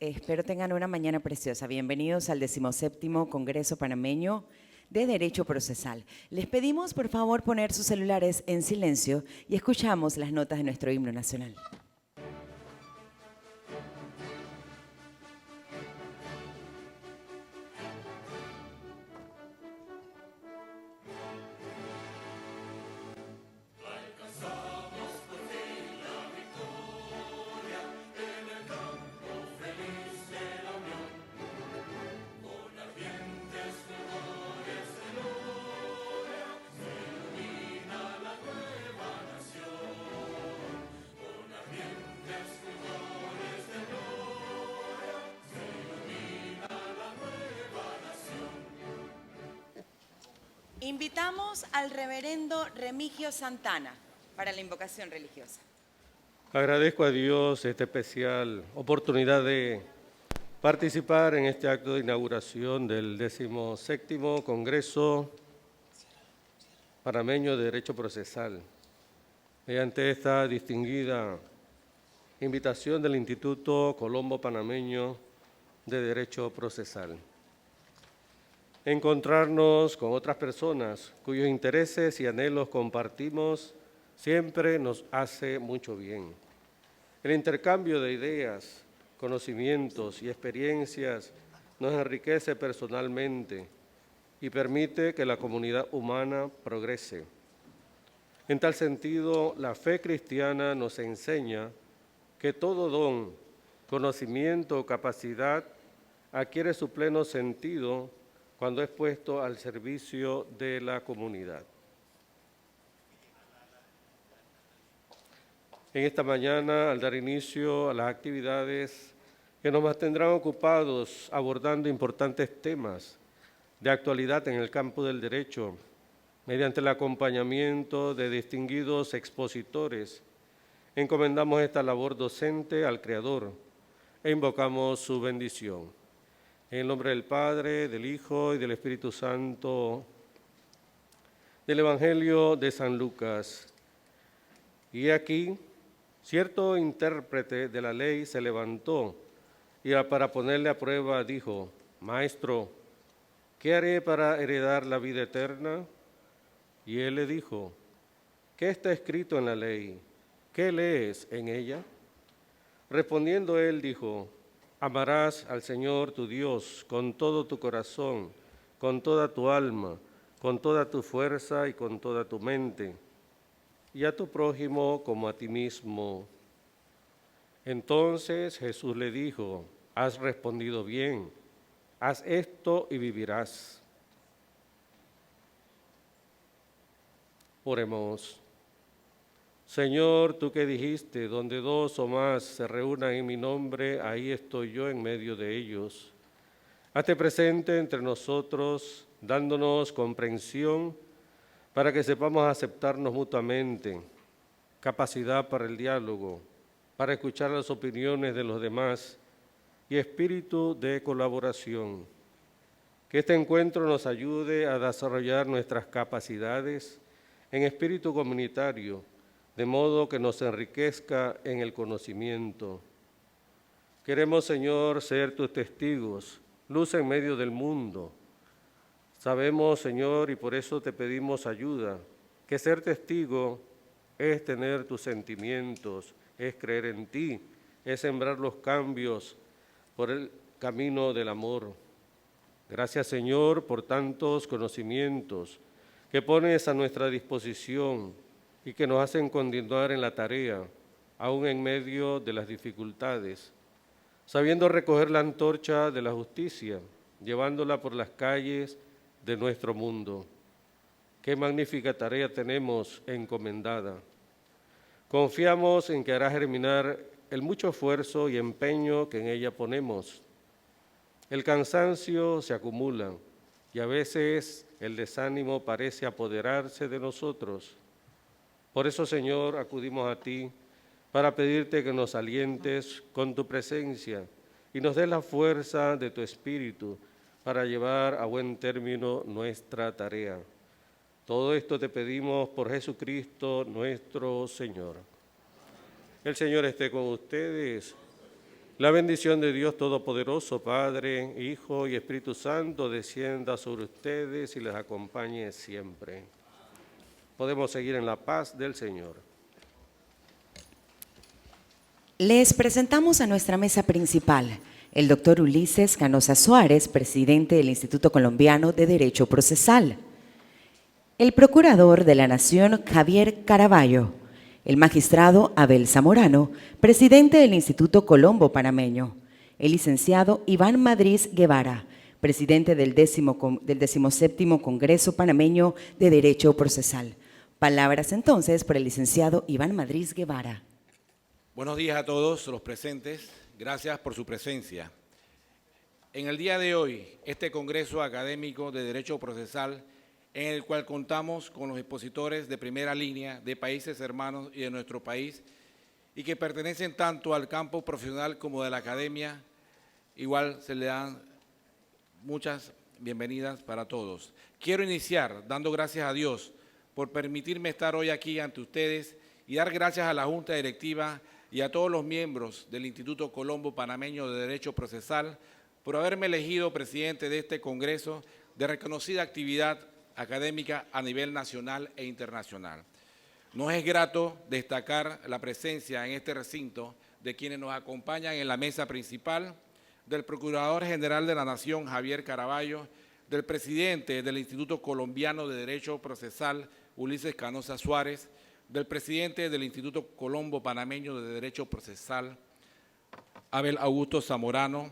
Espero tengan una mañana preciosa. Bienvenidos al 17º Congreso Panameño de Derecho Procesal. Les pedimos, por favor, poner sus celulares en silencio y escuchamos las notas de nuestro himno nacional. Invitamos al reverendo Remigio Santana para la invocación religiosa. Agradezco a Dios esta especial oportunidad de participar en este acto de inauguración del 17º Congreso Panameño de Derecho Procesal. Mediante esta distinguida invitación del Instituto Colombo Panameño de Derecho Procesal. Encontrarnos con otras personas cuyos intereses y anhelos compartimos siempre nos hace mucho bien. El intercambio de ideas, conocimientos y experiencias nos enriquece personalmente y permite que la comunidad humana progrese. En tal sentido, la fe cristiana nos enseña que todo don, conocimiento o capacidad adquiere su pleno sentido cuando es puesto al servicio de la comunidad. En esta mañana, al dar inicio a las actividades que nos mantendrán ocupados abordando importantes temas de actualidad en el campo del derecho, mediante el acompañamiento de distinguidos expositores, encomendamos esta labor docente al Creador e invocamos su bendición. En el nombre del Padre, del Hijo y del Espíritu Santo, del Evangelio de San Lucas. Y aquí, cierto intérprete de la ley se levantó y para ponerle a prueba dijo: Maestro, ¿qué haré para heredar la vida eterna? Y él le dijo: ¿qué está escrito en la ley? ¿Qué lees en ella? Respondiendo él dijo: amarás al Señor tu Dios con todo tu corazón, con toda tu alma, con toda tu fuerza y con toda tu mente, y a tu prójimo como a ti mismo. Entonces Jesús le dijo: has respondido bien, haz esto y vivirás. Oremos. Señor, tú que dijiste, donde dos o más se reúnan en mi nombre, ahí estoy yo en medio de ellos. Hazte presente entre nosotros, dándonos comprensión para que sepamos aceptarnos mutuamente, capacidad para el diálogo, para escuchar las opiniones de los demás y espíritu de colaboración. Que este encuentro nos ayude a desarrollar nuestras capacidades en espíritu comunitario, de modo que nos enriquezca en el conocimiento. Queremos, Señor, ser tus testigos, luz en medio del mundo. Sabemos, Señor, y por eso te pedimos ayuda, que ser testigo es tener tus sentimientos, es creer en ti, es sembrar los cambios por el camino del amor. Gracias, Señor, por tantos conocimientos que pones a nuestra disposición y que nos hacen continuar en la tarea, aún en medio de las dificultades, sabiendo recoger la antorcha de la justicia, llevándola por las calles de nuestro mundo. Qué magnífica tarea tenemos encomendada. Confiamos en que hará germinar el mucho esfuerzo y empeño que en ella ponemos. El cansancio se acumula y a veces el desánimo parece apoderarse de nosotros. Por eso, Señor, acudimos a ti para pedirte que nos alientes con tu presencia y nos des la fuerza de tu Espíritu para llevar a buen término nuestra tarea. Todo esto te pedimos por Jesucristo nuestro Señor. El Señor esté con ustedes. La bendición de Dios Todopoderoso, Padre, Hijo y Espíritu Santo, descienda sobre ustedes y les acompañe siempre. Podemos seguir en la paz del Señor. Les presentamos a nuestra mesa principal el doctor Ulises Canosa Suárez, presidente del Instituto Colombiano de Derecho Procesal, el procurador de la Nación Javier Caraballo, el magistrado Abel Zamorano, presidente del Instituto Colombo Panameño, el licenciado Iván Madrid Guevara, presidente del 17º Congreso Panameño de Derecho Procesal. Palabras entonces por el licenciado Iván Madrid Guevara. Buenos días a todos los presentes. Gracias por su presencia. En el día de hoy, este Congreso Académico de Derecho Procesal, en el cual contamos con los expositores de primera línea de países hermanos y de nuestro país, y que pertenecen tanto al campo profesional como de la academia, igual se le dan muchas bienvenidas para todos. Quiero iniciar dando gracias a Dios por permitirme estar hoy aquí ante ustedes y dar gracias a la Junta Directiva y a todos los miembros del Instituto Colombo Panameño de Derecho Procesal por haberme elegido presidente de este Congreso de reconocida actividad académica a nivel nacional e internacional. Nos es grato destacar la presencia en este recinto de quienes nos acompañan en la mesa principal, del Procurador General de la Nación, Javier Caraballo, del presidente del Instituto Colombiano de Derecho Procesal, Ulises Canosa Suárez, del presidente del Instituto Colombo Panameño de Derecho Procesal, Abel Augusto Zamorano,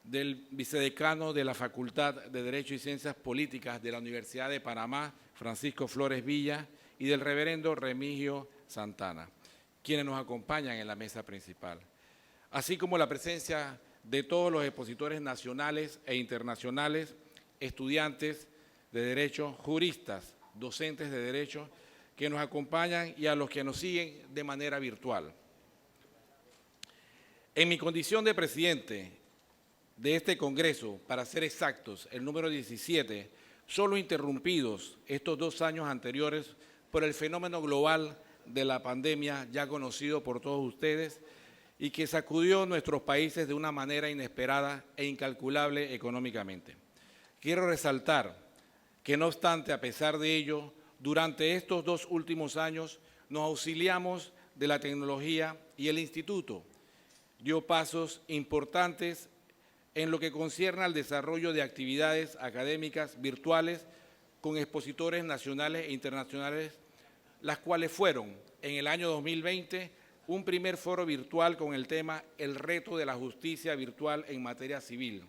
del vicedecano de la Facultad de Derecho y Ciencias Políticas de la Universidad de Panamá, Francisco Flores Villa, y del reverendo Remigio Santana, quienes nos acompañan en la mesa principal, así como la presencia de todos los expositores nacionales e internacionales, estudiantes de Derecho, juristas, docentes de Derecho, que nos acompañan y a los que nos siguen de manera virtual. En mi condición de presidente de este Congreso, para ser exactos, el número 17, solo interrumpidos estos 2 años anteriores por el fenómeno global de la pandemia ya conocido por todos ustedes y que sacudió nuestros países de una manera inesperada e incalculable económicamente. Quiero resaltar que no obstante, a pesar de ello, durante estos 2 últimos años nos auxiliamos de la tecnología y el Instituto dio pasos importantes en lo que concierne al desarrollo de actividades académicas virtuales con expositores nacionales e internacionales, las cuales fueron, en el año 2020, un primer foro virtual con el tema El reto de la justicia virtual en materia civil,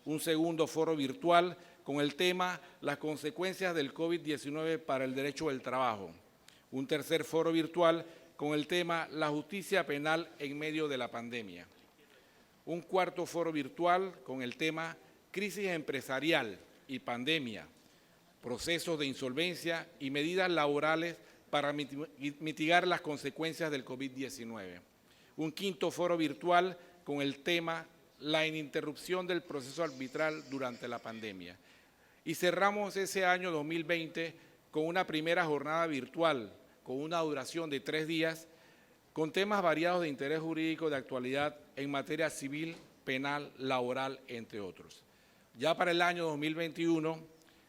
un segundo foro virtual con el tema Las consecuencias del COVID-19 para el derecho del trabajo, un tercer foro virtual con el tema La justicia penal en medio de la pandemia, un cuarto foro virtual con el tema Crisis empresarial y pandemia, procesos de insolvencia y medidas laborales para mitigar las consecuencias del COVID-19. Un quinto foro virtual con el tema La ininterrupción del proceso arbitral durante la pandemia. Y cerramos ese año 2020 con una primera jornada virtual con una duración de 3 días con temas variados de interés jurídico de actualidad en materia civil, penal, laboral, entre otros. Ya para el año 2021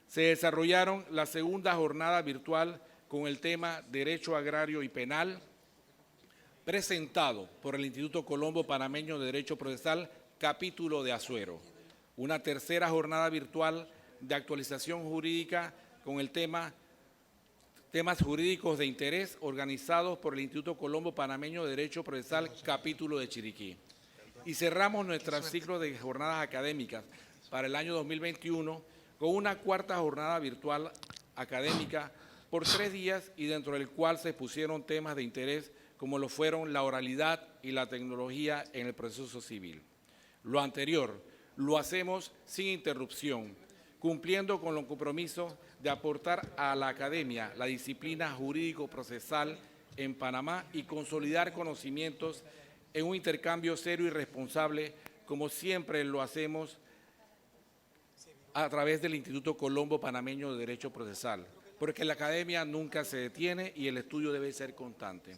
se desarrollaron la segunda jornada virtual con el tema Derecho Agrario y Penal, presentado por el Instituto Colombo Panameño de Derecho Procesal, capítulo de Azuero. Una tercera jornada virtual de actualización jurídica con el tema Temas jurídicos de interés organizados por el Instituto Colombo Panameño de Derecho Procesal, capítulo de Chiriquí. Y cerramos nuestro ciclo de jornadas académicas para el año 2021 con una cuarta jornada virtual académica por 3 días y dentro del cual se expusieron temas de interés como lo fueron la oralidad y la tecnología en el proceso civil. Lo anterior lo hacemos sin interrupción, cumpliendo con los compromisos de aportar a la academia la disciplina jurídico-procesal en Panamá y consolidar conocimientos en un intercambio serio y responsable, como siempre lo hacemos a través del Instituto Colombo Panameño de Derecho Procesal, porque la academia nunca se detiene y el estudio debe ser constante.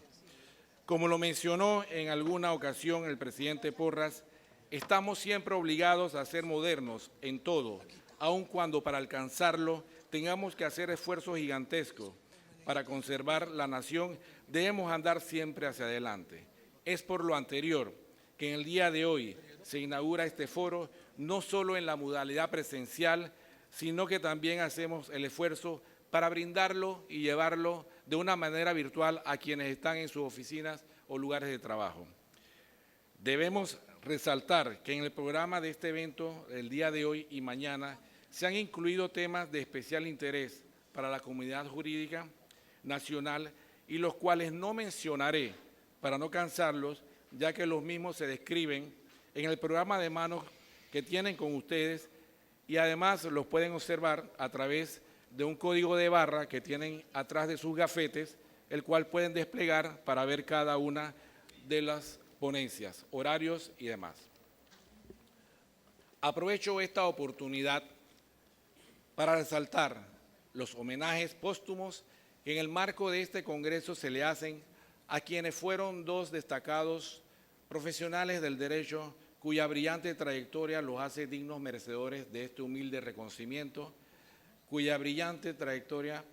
Como lo mencionó en alguna ocasión el presidente Porras, Estamos siempre obligados a ser modernos en todo, aun cuando para alcanzarlo tengamos que hacer esfuerzos gigantescos. Para conservar la nación debemos andar siempre hacia adelante. Es por lo anterior que en el día de hoy se inaugura este foro, no solo en la modalidad presencial, sino que también hacemos el esfuerzo para brindarlo y llevarlo de una manera virtual a quienes están en sus oficinas o lugares de trabajo. Debemos resaltar que en el programa de este evento, el día de hoy y mañana, se han incluido temas de especial interés para la comunidad jurídica nacional y los cuales no mencionaré para no cansarlos, ya que los mismos se describen en el programa de mano que tienen con ustedes y además los pueden observar a través de un código de barra que tienen atrás de sus gafetes, el cual pueden desplegar para ver cada una de las ponencias, horarios y demás. Aprovecho esta oportunidad para resaltar los homenajes póstumos que en el marco de este congreso se le hacen a quienes fueron dos destacados profesionales del derecho cuya brillante trayectoria los hace dignos merecedores de este humilde reconocimiento, cuya brillante trayectoria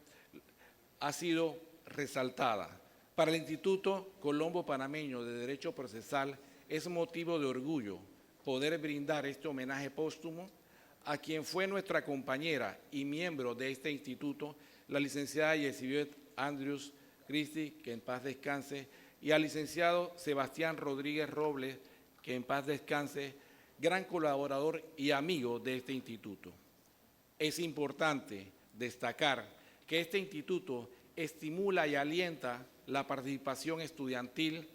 ha sido resaltada. Para el Instituto Colombo Panameño de Derecho Procesal es motivo de orgullo poder brindar este homenaje póstumo a quien fue nuestra compañera y miembro de este instituto, la licenciada Yesibeth Andrews Christie, que en paz descanse, y al licenciado Sebastián Rodríguez Robles, que en paz descanse, gran colaborador y amigo de este instituto. Es importante destacar que este instituto estimula y alienta la participación estudiantil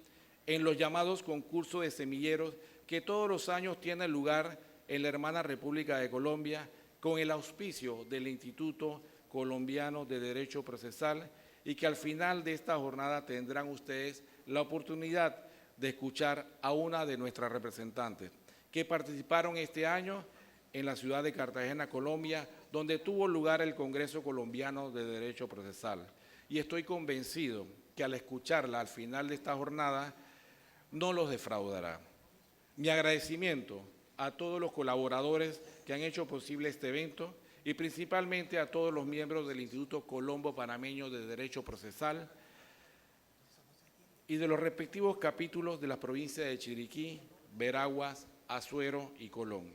en los llamados concursos de semilleros que todos los años tienen lugar en la hermana República de Colombia con el auspicio del Instituto Colombiano de Derecho Procesal y que al final de esta jornada tendrán ustedes la oportunidad de escuchar a una de nuestras representantes que participaron este año en la ciudad de Cartagena, Colombia, donde tuvo lugar el Congreso Colombiano de Derecho Procesal. Y estoy convencido que al escucharla al final de esta jornada no los defraudará. Mi agradecimiento a todos los colaboradores que han hecho posible este evento y principalmente a todos los miembros del Instituto Colombo Panameño de Derecho Procesal y de los respectivos capítulos de las provincias de Chiriquí, Veraguas, Azuero y Colón.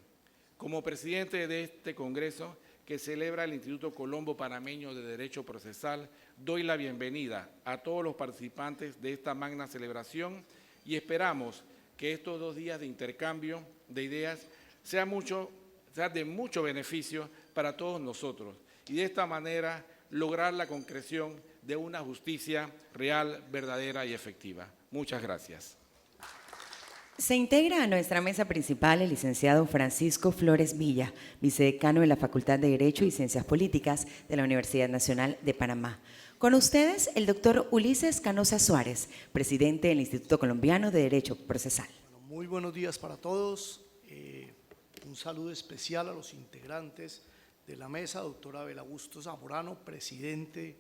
Como presidente de este congreso que celebra el Instituto Colombo Panameño de Derecho Procesal, doy la bienvenida a todos los participantes de esta magna celebración y esperamos que estos 2 días de intercambio de ideas sea de mucho beneficio para todos nosotros y de esta manera lograr la concreción de una justicia real, verdadera y efectiva. Muchas gracias. Se integra a nuestra mesa principal el licenciado Francisco Flores Villa, vicedecano de la Facultad de Derecho y Ciencias Políticas de la Universidad Nacional de Panamá. Con ustedes, el doctor Ulises Canosa Suárez, presidente del Instituto Colombiano de Derecho Procesal. Muy buenos días para todos. Un saludo especial a los integrantes de la mesa, doctora Abel Augusto Zamorano, presidente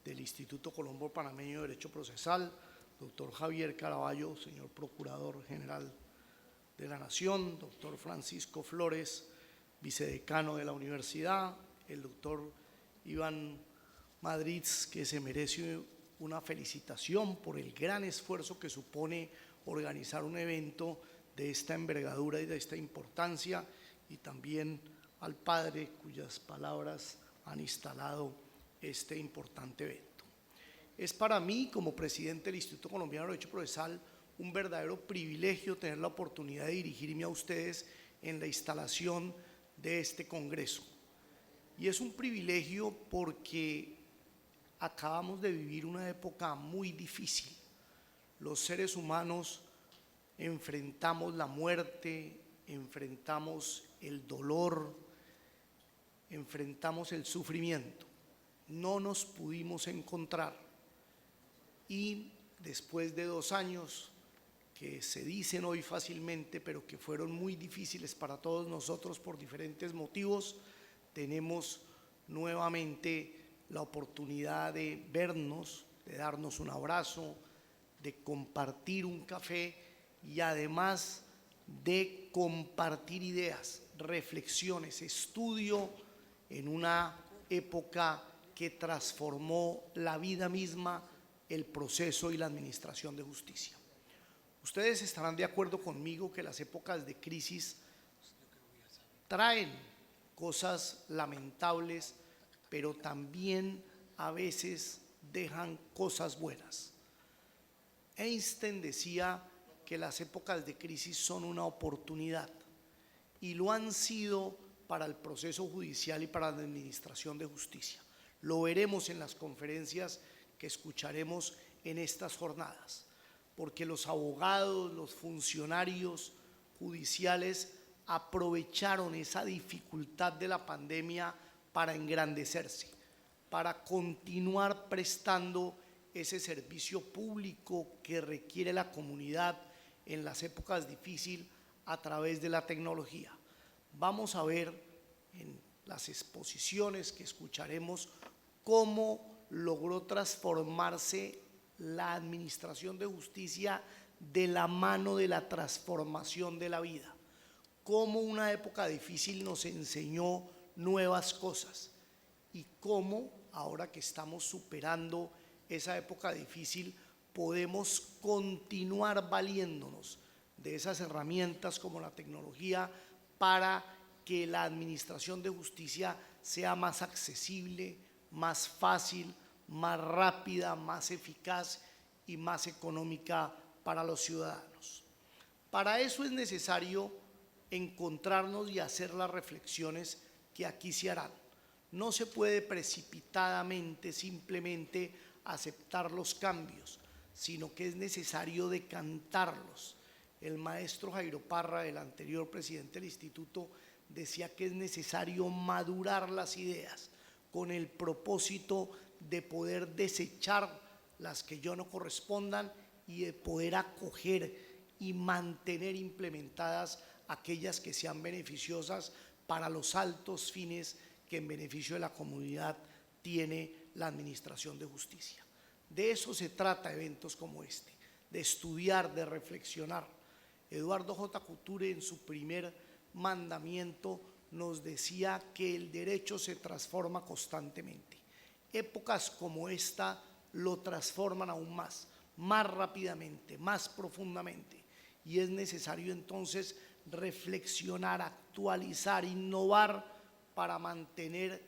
del Instituto Colombo Panameño de Derecho Procesal, doctor Javier Caraballo, señor Procurador General de la Nación, doctor Francisco Flores, vicedecano de la universidad, el doctor Iván Madrid, que se merece una felicitación por el gran esfuerzo que supone organizar un evento de esta envergadura y de esta importancia, y también al padre cuyas palabras han instalado este importante evento. Es para mí, como presidente del Instituto Colombiano de Derecho Procesal, un verdadero privilegio tener la oportunidad de dirigirme a ustedes en la instalación de este congreso. Y es un privilegio porque acabamos de vivir una época muy difícil. Los seres humanos enfrentamos la muerte, enfrentamos el dolor, enfrentamos el sufrimiento. No nos pudimos encontrar y después de 2 años que se dicen hoy fácilmente, pero que fueron muy difíciles para todos nosotros por diferentes motivos, tenemos nuevamente la oportunidad de vernos, de darnos un abrazo, de compartir un café y además de compartir ideas, reflexiones, estudio en una época que transformó la vida misma, el proceso y la administración de justicia. Ustedes estarán de acuerdo conmigo que las épocas de crisis traen cosas lamentables, pero también a veces dejan cosas buenas. Einstein decía que las épocas de crisis son una oportunidad y lo han sido para el proceso judicial y para la administración de justicia. Lo veremos en las conferencias que escucharemos en estas jornadas, porque los abogados, los funcionarios judiciales aprovecharon esa dificultad de la pandemia para engrandecerse, para continuar prestando ese servicio público que requiere la comunidad en las épocas difíciles a través de la tecnología. Vamos a ver en las exposiciones que escucharemos cómo logró transformarse la administración de justicia de la mano de la transformación de la vida, cómo una época difícil nos enseñó nuevas cosas y cómo ahora que estamos superando esa época difícil podemos continuar valiéndonos de esas herramientas como la tecnología para que la administración de justicia sea más accesible, más fácil, más rápida, más eficaz y más económica para los ciudadanos. Para eso es necesario encontrarnos y hacer las reflexiones que aquí se harán. No se puede precipitadamente simplemente aceptar los cambios, sino que es necesario decantarlos. El maestro Jairo Parra, el anterior presidente del instituto, decía que es necesario madurar las ideas con el propósito de poder desechar las que ya no correspondan y de poder acoger y mantener implementadas aquellas que sean beneficiosas para los altos fines que en beneficio de la comunidad tiene la administración de justicia. De eso se trata eventos como este, de estudiar, de reflexionar. Eduardo J. Couture en su primer mandamiento nos decía que el derecho se transforma constantemente. Épocas como esta lo transforman aún más rápidamente, más profundamente, y es necesario entonces reflexionar, actualizar, innovar para mantener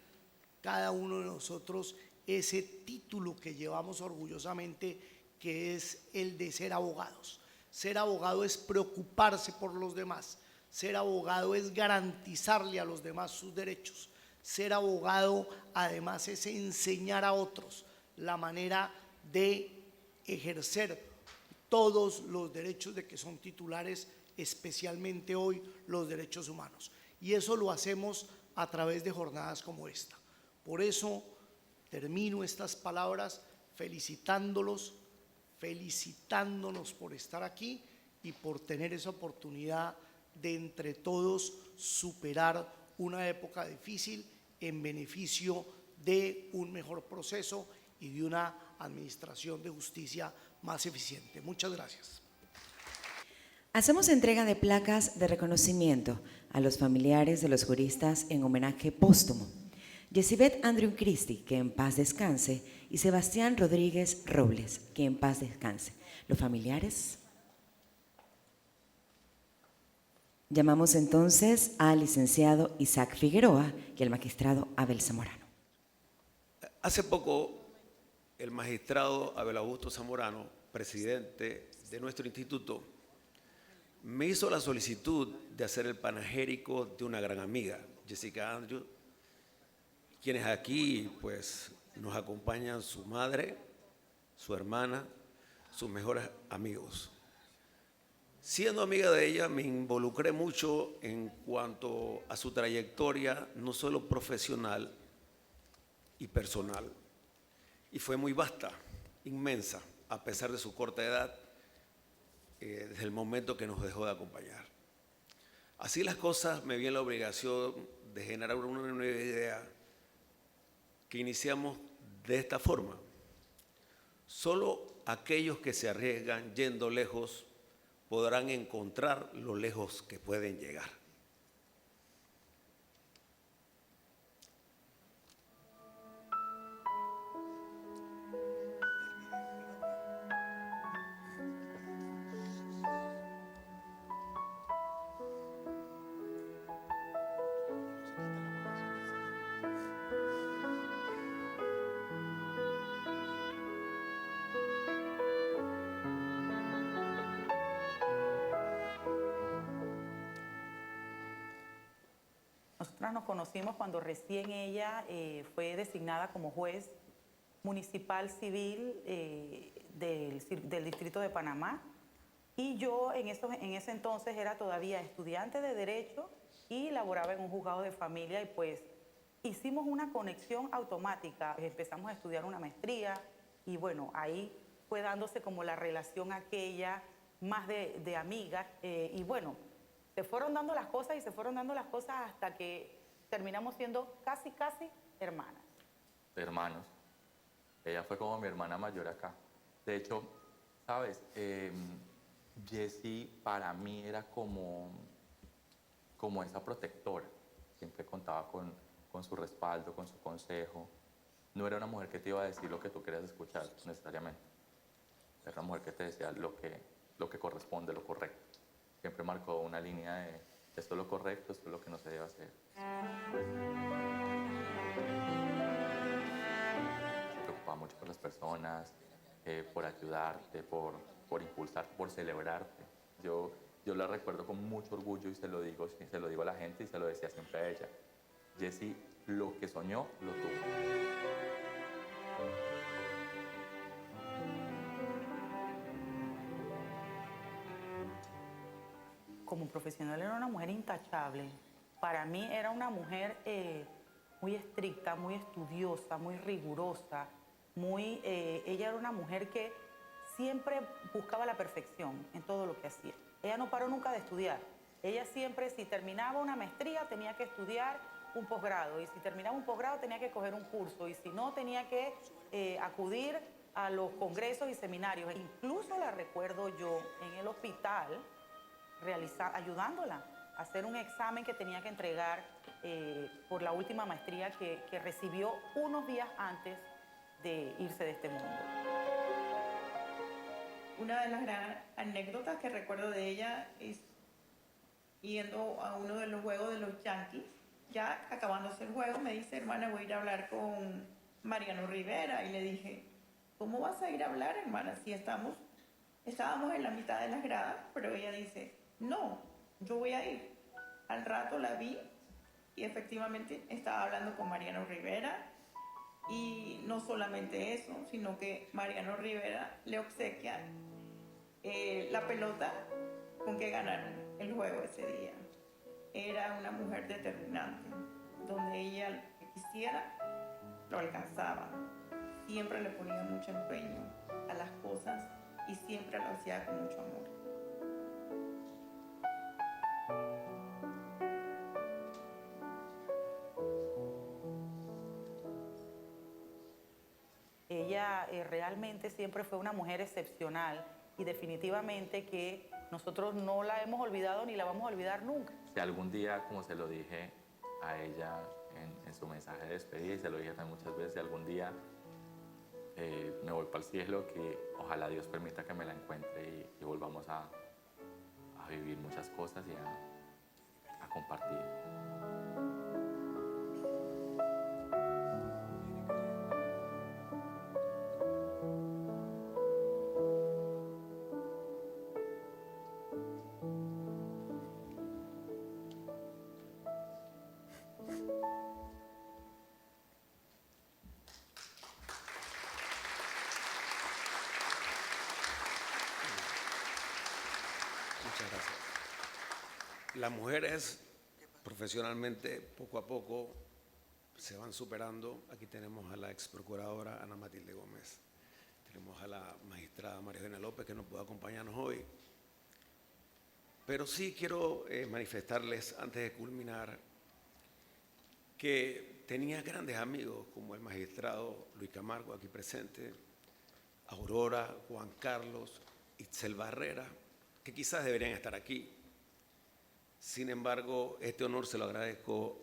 cada uno de nosotros ese título que llevamos orgullosamente, que es el de ser abogados. Ser abogado es preocuparse por los demás, ser abogado es garantizarle a los demás sus derechos, ser abogado además es enseñar a otros la manera de ejercer todos los derechos de que son titulares, especialmente hoy los derechos humanos. Y eso lo hacemos a través de jornadas como esta. Por eso termino estas palabras felicitándolos, felicitándonos por estar aquí y por tener esa oportunidad de entre todos superar una época difícil en beneficio de un mejor proceso y de una administración de justicia más eficiente. Muchas gracias. Hacemos entrega de placas de reconocimiento a los familiares de los juristas en homenaje póstumo. Yesibet Andrew Christie, que en paz descanse, y Sebastián Rodríguez Robles, que en paz descanse. Los familiares. Llamamos entonces al licenciado Isaac Figueroa y al magistrado Abel Zamorano. Hace poco, el magistrado Abel Augusto Zamorano, presidente de nuestro instituto, me hizo la solicitud de hacer el panegírico de una gran amiga, Jessica Andrew, quienes aquí pues nos acompañan su madre, su hermana, sus mejores amigos. Siendo amiga de ella, me involucré mucho en cuanto a su trayectoria, no solo profesional y personal, y fue muy vasta, inmensa, a pesar de su corta edad, desde el momento que nos dejó de acompañar. Así las cosas, me vi en la obligación de generar una nueva idea que iniciamos de esta forma. Solo aquellos que se arriesgan yendo lejos podrán encontrar lo lejos que pueden llegar. Nosotras nos conocimos cuando recién ella fue designada como juez municipal civil del Distrito de Panamá, y yo en ese entonces era todavía estudiante de Derecho y laboraba en un juzgado de familia, y pues hicimos una conexión automática. Empezamos a estudiar una maestría y bueno, ahí fue dándose como la relación aquella más de amigas, y bueno, se fueron dando las cosas y se fueron dando las cosas hasta que terminamos siendo casi hermanas. Hermanos. Ella fue como mi hermana mayor acá. De hecho, ¿sabes? Jessie para mí era como esa protectora. Siempre contaba con su respaldo, con su consejo. No era una mujer que te iba a decir lo que tú querías escuchar necesariamente. Era una mujer que te decía lo que corresponde, lo correcto. Siempre marcó una línea de esto es lo correcto, esto es lo que no se debe hacer. Se preocupaba mucho por las personas, por ayudarte, por impulsarte, por celebrarte. Yo la recuerdo con mucho orgullo y se lo digo a la gente y se lo decía siempre a ella. Jessie, lo que soñó, lo tuvo. Como profesional era una mujer intachable. Para mí era una mujer muy estricta, muy estudiosa, muy rigurosa. Ella era una mujer que siempre buscaba la perfección en todo lo que hacía. Ella no paró nunca de estudiar. Ella siempre, si terminaba una maestría, tenía que estudiar un posgrado. Y si terminaba un posgrado, tenía que coger un curso. Y si no, tenía que acudir a los congresos y seminarios. Incluso la recuerdo yo en el hospital, ayudándola a hacer un examen que tenía que entregar por la última maestría que recibió unos días antes de irse de este mundo. Una de las gran anécdotas que recuerdo de ella es yendo a uno de los juegos de los Yankees. Ya acabándose el juego, me dice, hermana, voy a ir a hablar con Mariano Rivera. Y le dije, ¿cómo vas a ir a hablar, hermana? Si estábamos en la mitad de las gradas, pero ella dice, no, yo voy a ir. Al rato la vi y efectivamente estaba hablando con Mariano Rivera, y no solamente eso, sino que Mariano Rivera le obsequia la pelota con que ganaron el juego ese día. Era una mujer determinante, donde ella lo que quisiera lo alcanzaba. Siempre le ponía mucho empeño a las cosas y siempre lo hacía con mucho amor. Ella realmente siempre fue una mujer excepcional y definitivamente que nosotros no la hemos olvidado ni la vamos a olvidar nunca. Si algún día, como se lo dije a ella en su mensaje de despedida, y se lo dije también muchas veces, si algún día me voy para el cielo, que ojalá Dios permita que me la encuentre y volvamos a vivir muchas cosas y a compartir. Muchas gracias. Las mujeres profesionalmente poco a poco se van superando. Aquí tenemos a la ex procuradora Ana Matilde Gómez, tenemos a la magistrada María Eugenia López, que no puede acompañarnos hoy. Pero sí quiero manifestarles antes de culminar que tenía grandes amigos como el magistrado Luis Camargo aquí presente, Aurora, Juan Carlos, Itzel Barrera, que quizás deberían estar aquí. Sin embargo, este honor se lo agradezco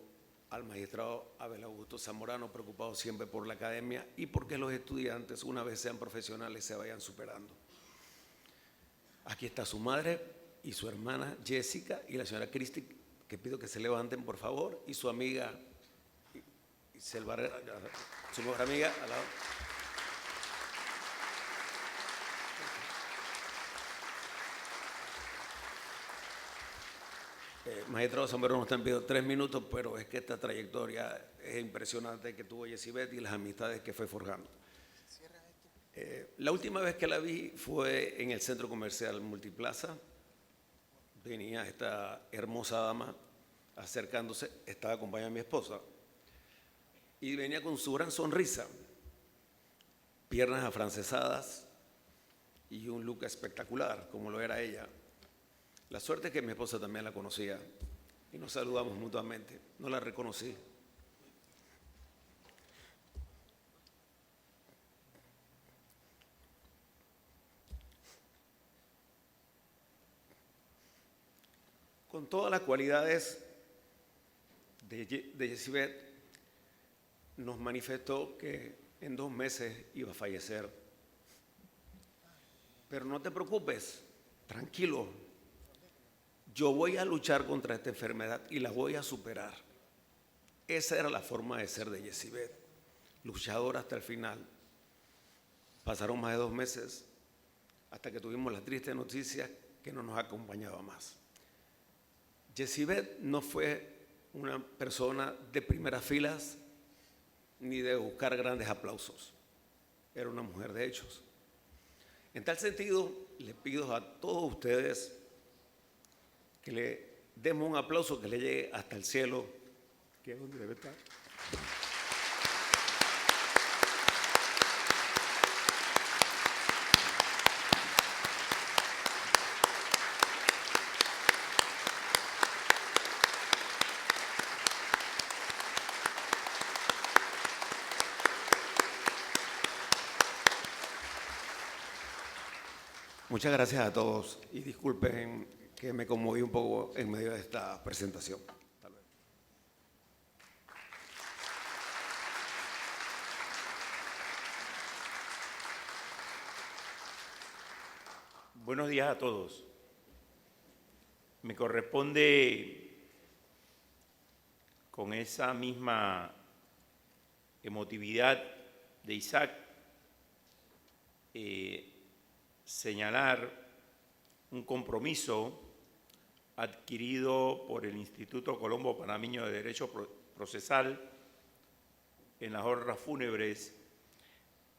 al magistrado Abel Augusto Zamorano, preocupado siempre por la academia y porque los estudiantes, una vez sean profesionales, se vayan superando. Aquí está su madre y su hermana Jessica y la señora Cristi, que pido que se levanten, por favor, y su amiga Selva, su mejor amiga, al lado. Magistrado Zamorano nos están pidiendo 3 minutos, pero es que esta trayectoria es impresionante que tuvo Yesibeth y las amistades que fue forjando. La última vez que la vi fue en el centro comercial Multiplaza. Venía esta hermosa dama acercándose, estaba acompañada de mi esposa, y venía con su gran sonrisa, piernas afrancesadas y un look espectacular, como lo era ella. La suerte es que mi esposa también la conocía y nos saludamos mutuamente. No la reconocí. Con todas las cualidades de Yesibeth, nos manifestó que en 2 meses iba a fallecer. Pero no te preocupes, tranquilo. Yo voy a luchar contra esta enfermedad y la voy a superar. Esa era la forma de ser de Yesibeth, luchadora hasta el final. Pasaron más de 2 meses hasta que tuvimos la triste noticia que no nos acompañaba más. Yesibeth no fue una persona de primeras filas ni de buscar grandes aplausos. Era una mujer de hechos. En tal sentido, le pido a todos ustedes que le demos un aplauso que le llegue hasta el cielo, que es donde debe estar. Muchas gracias a todos y disculpen que me conmoví un poco en medio de esta presentación. Hasta luego. Buenos días a todos. Me corresponde, con esa misma emotividad de Isaac, señalar un compromiso adquirido por el Instituto Colombo Panameño de Derecho Procesal en las honras fúnebres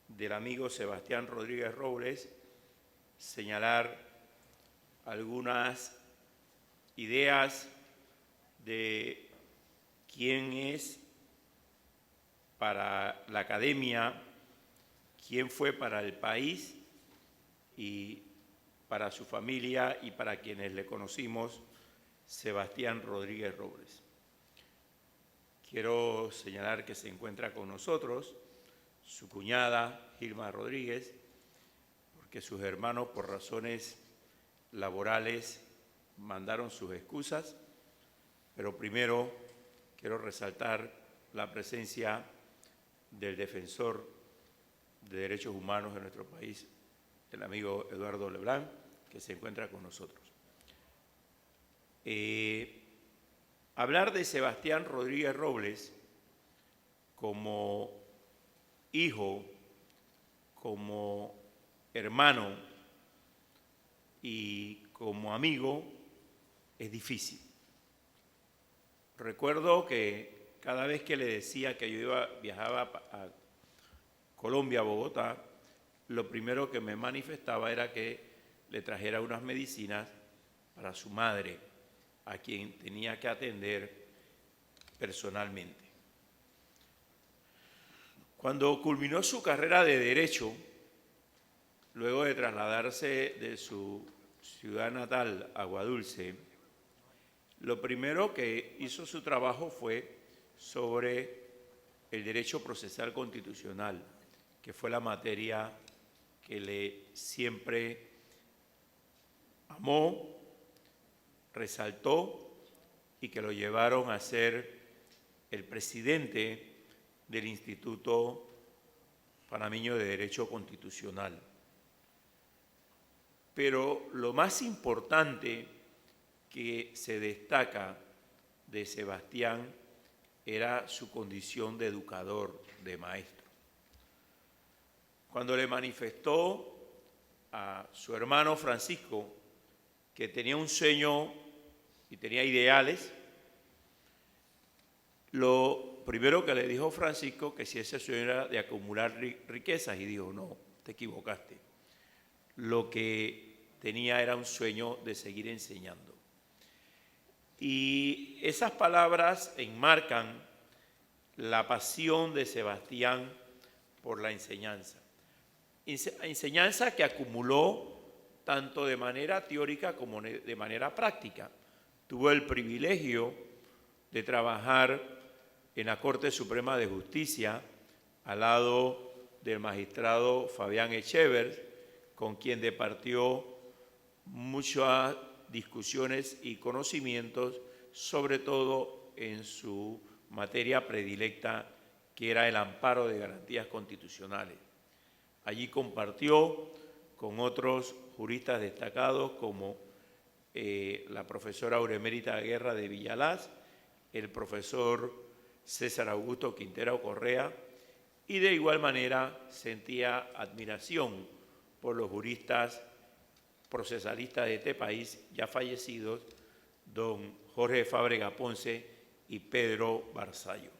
del amigo Sebastián Rodríguez Robles, señalar algunas ideas de quién es para la academia, quién fue para el país y para su familia y para quienes le conocimos, Sebastián Rodríguez Robles. Quiero señalar que se encuentra con nosotros su cuñada, Gilma Rodríguez, porque sus hermanos, por razones laborales, mandaron sus excusas, pero primero quiero resaltar la presencia del defensor de derechos humanos de nuestro país, el amigo Eduardo Leblanc, que se encuentra con nosotros. Hablar de Sebastián Rodríguez Robles como hijo, como hermano y como amigo es difícil. Recuerdo que cada vez que le decía que yo viajaba a Colombia, a Bogotá, lo primero que me manifestaba era que le trajera unas medicinas para su madre, a quien tenía que atender personalmente. Cuando culminó su carrera de Derecho, luego de trasladarse de su ciudad natal, Aguadulce, lo primero que hizo su trabajo fue sobre el derecho procesal constitucional, que fue la materia que le siempre amó, resaltó y que lo llevaron a ser el presidente del Instituto Panameño de Derecho Constitucional. Pero lo más importante que se destaca de Sebastián era su condición de educador, de maestro. Cuando le manifestó a su hermano Francisco que tenía un sueño y tenía ideales, lo primero que le dijo Francisco que si ese sueño era de acumular riquezas, y dijo, no, te equivocaste. Lo que tenía era un sueño de seguir enseñando. Y esas palabras enmarcan la pasión de Sebastián por la enseñanza. Enseñanza que acumuló tanto de manera teórica como de manera práctica. Tuvo el privilegio de trabajar en la Corte Suprema de Justicia al lado del magistrado Fabián Echevert, con quien departió muchas discusiones y conocimientos, sobre todo en su materia predilecta, que era el amparo de garantías constitucionales. Allí compartió con otros juristas destacados como la profesora Auremérita Guerra de Villalaz, el profesor César Augusto Quintero Correa, y de igual manera sentía admiración por los juristas procesalistas de este país ya fallecidos, don Jorge Fábrega Ponce y Pedro Barzallo.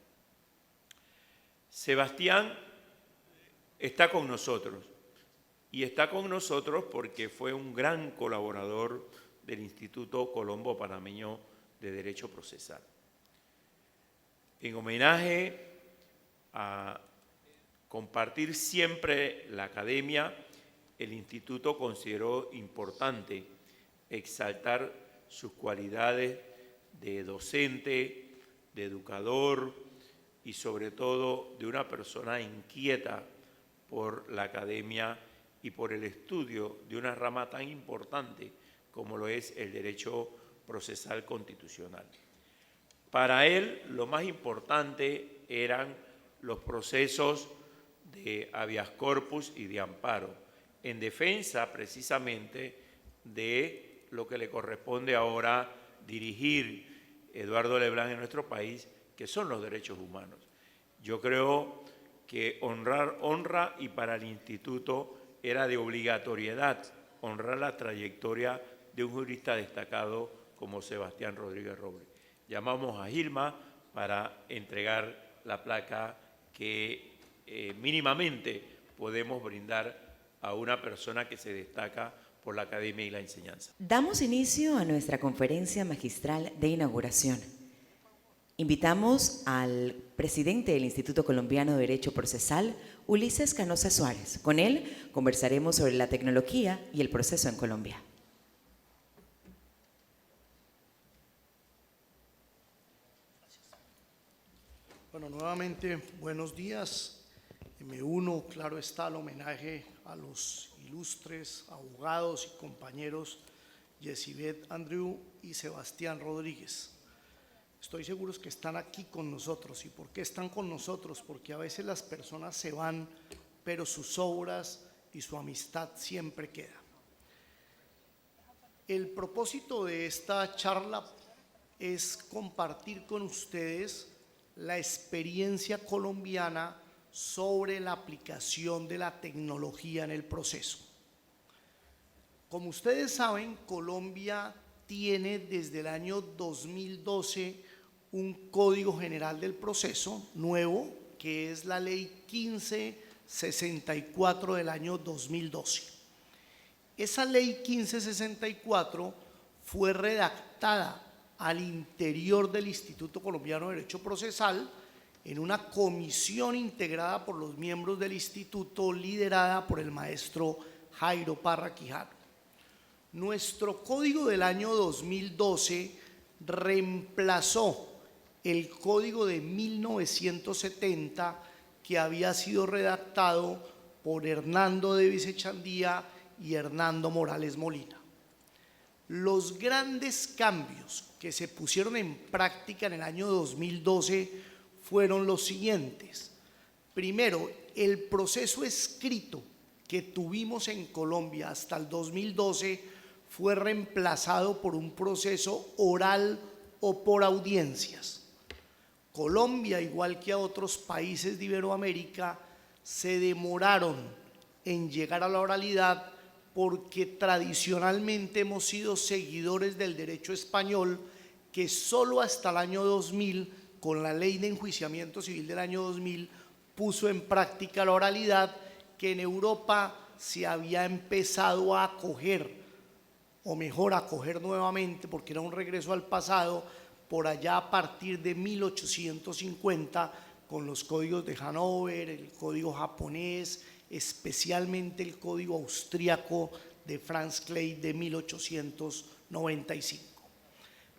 Sebastián está con nosotros, y está con nosotros porque fue un gran colaborador del Instituto Colombo Panameño de Derecho Procesal. En homenaje a compartir siempre la academia, el Instituto consideró importante exaltar sus cualidades de docente, de educador y sobre todo de una persona inquieta por la academia y por el estudio de una rama tan importante como lo es el derecho procesal constitucional. Para él, lo más importante eran los procesos de habeas corpus y de amparo, en defensa precisamente de lo que le corresponde ahora dirigir Eduardo Leblanc en nuestro país, que son los derechos humanos. Yo creo que honra y para el Instituto era de obligatoriedad honrar la trayectoria de un jurista destacado como Sebastián Rodríguez Robles. Llamamos a Gilma para entregar la placa que mínimamente podemos brindar a una persona que se destaca por la academia y la enseñanza. Damos inicio a nuestra conferencia magistral de inauguración. Invitamos al presidente del Instituto Colombiano de Derecho Procesal, Ulises Canosa Suárez. Con él conversaremos sobre la tecnología y el proceso en Colombia. Bueno, nuevamente, buenos días. Me uno, claro está, al homenaje a los ilustres abogados y compañeros Yesibet Andrew y Sebastián Rodríguez. Estoy seguro que están aquí con nosotros. ¿Y por qué están con nosotros? Porque a veces las personas se van, pero sus obras y su amistad siempre queda. El propósito de esta charla es compartir con ustedes la experiencia colombiana sobre la aplicación de la tecnología en el proceso. Como ustedes saben, Colombia tiene desde el año 2012 un Código General del Proceso nuevo, que es la Ley 1564 del año 2012. Esa Ley 1564 fue redactada al interior del Instituto Colombiano de Derecho Procesal en una comisión integrada por los miembros del instituto, liderada por el maestro Jairo Parra Quijano. Nuestro código del año 2012 reemplazó el código de 1970 que había sido redactado por Hernando Davis Echandía y Hernando Morales Molina. Los grandes cambios que se pusieron en práctica en el año 2012 fueron los siguientes. Primero, el proceso escrito que tuvimos en Colombia hasta el 2012 fue reemplazado por un proceso oral o por audiencias. Colombia, igual que a otros países de Iberoamérica, se demoraron en llegar a la oralidad porque tradicionalmente hemos sido seguidores del derecho español, que solo hasta el año 2000, con la ley de enjuiciamiento civil del año 2000, puso en práctica la oralidad, que en Europa se había empezado a acoger, o mejor, a acoger nuevamente, porque era un regreso al pasado, por allá a partir de 1850, con los códigos de Hannover, el código japonés, especialmente el código austríaco de Franz Kleist de 1895.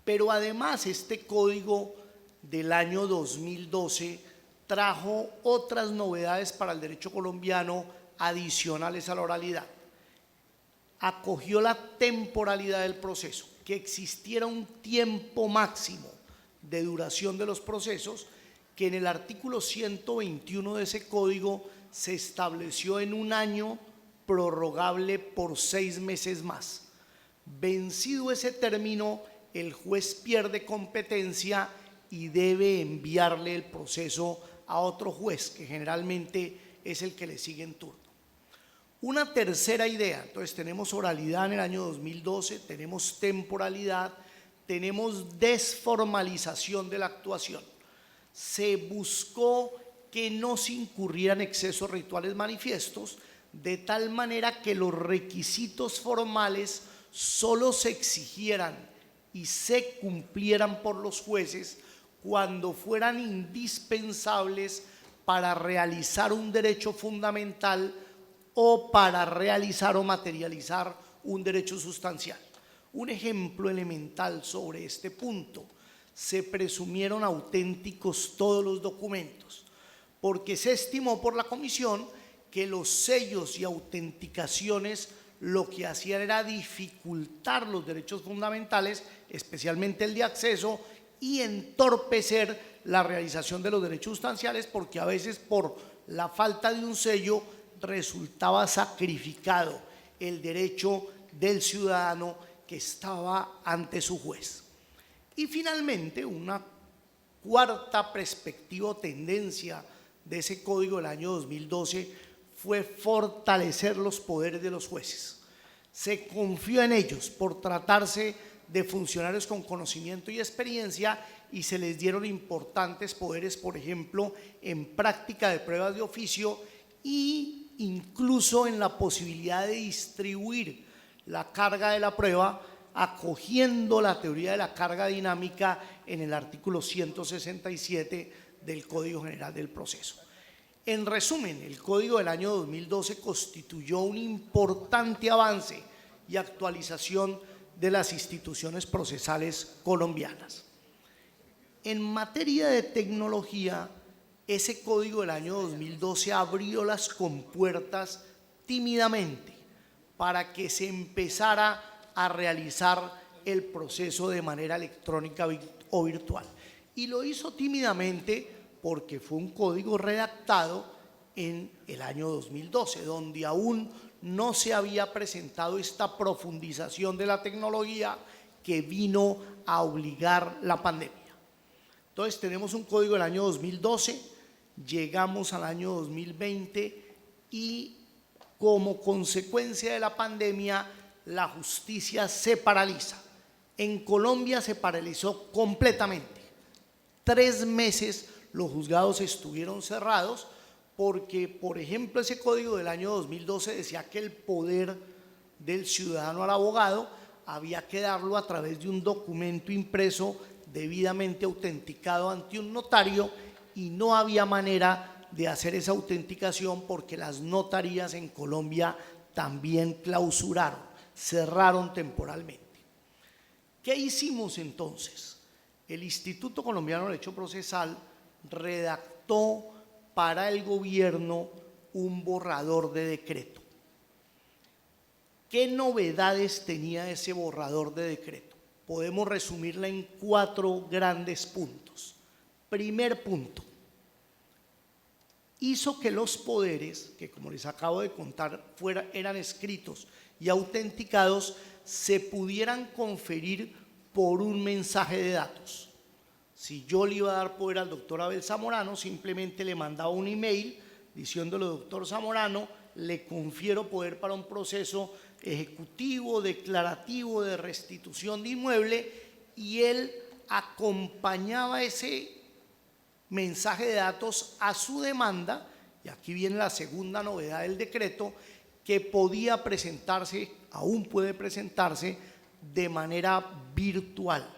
Pero además este código del año 2012 trajo otras novedades para el derecho colombiano adicionales a la oralidad. Acogió la temporalidad del proceso, que existiera un tiempo máximo de duración de los procesos, que en el artículo 121 de ese código se estableció en 1 año, prorrogable por 6 meses más. Vencido ese término, el juez pierde competencia y debe enviarle el proceso a otro juez, que generalmente es el que le sigue en turno. Una tercera idea, entonces tenemos oralidad en el año 2012, tenemos temporalidad, tenemos desformalización de la actuación. Se buscó que no se incurrieran excesos rituales manifiestos, de tal manera que los requisitos formales solo se exigieran y se cumplieran por los jueces cuando fueran indispensables para realizar un derecho fundamental o para realizar o materializar un derecho sustancial. Un ejemplo elemental sobre este punto: se presumieron auténticos todos los documentos, porque se estimó por la comisión que los sellos y autenticaciones lo que hacían era dificultar los derechos fundamentales, especialmente el de acceso, y entorpecer la realización de los derechos sustanciales, porque a veces por la falta de un sello resultaba sacrificado el derecho del ciudadano que estaba ante su juez. Y finalmente, una cuarta perspectiva o tendencia de ese código del año 2012 fue fortalecer los poderes de los jueces. Se confió en ellos por tratarse de funcionarios con conocimiento y experiencia, y se les dieron importantes poderes, por ejemplo, en práctica de pruebas de oficio e incluso en la posibilidad de distribuir la carga de la prueba, acogiendo la teoría de la carga dinámica en el artículo 167 del Código General del Proceso. En resumen, el Código del año 2012 constituyó un importante avance y actualización de las instituciones procesales colombianas. En materia de tecnología, ese código del año 2012 abrió las compuertas tímidamente para que se empezara a realizar el proceso de manera electrónica o virtual. Y lo hizo tímidamente porque fue un código redactado en el año 2012, donde aún no se había presentado esta profundización de la tecnología que vino a obligar la pandemia. Entonces tenemos un código del año 2012, llegamos al año 2020 y como consecuencia de la pandemia la justicia se paraliza. En Colombia se paralizó completamente. 3 meses los juzgados estuvieron cerrados porque, por ejemplo, ese código del año 2012 decía que el poder del ciudadano al abogado había que darlo a través de un documento impreso debidamente autenticado ante un notario, y no había manera de hacer esa autenticación porque las notarías en Colombia también clausuraron, cerraron temporalmente. ¿Qué hicimos entonces? El Instituto Colombiano de Derecho Procesal redactó para el gobierno un borrador de decreto ¿Qué novedades tenía ese borrador de decreto? Podemos resumirla en 4 grandes puntos. Primer punto, hizo que los poderes, que como les acabo de contar, eran escritos y autenticados, se pudieran conferir por un mensaje de datos. Si yo le iba a dar poder al doctor Abel Zamorano, simplemente le mandaba un email diciéndole: doctor Zamorano, le confiero poder para un proceso ejecutivo, declarativo, de restitución de inmueble, y él acompañaba ese mensaje de datos a su demanda. Y aquí viene la segunda novedad del decreto, que podía presentarse, aún puede presentarse, de manera virtual.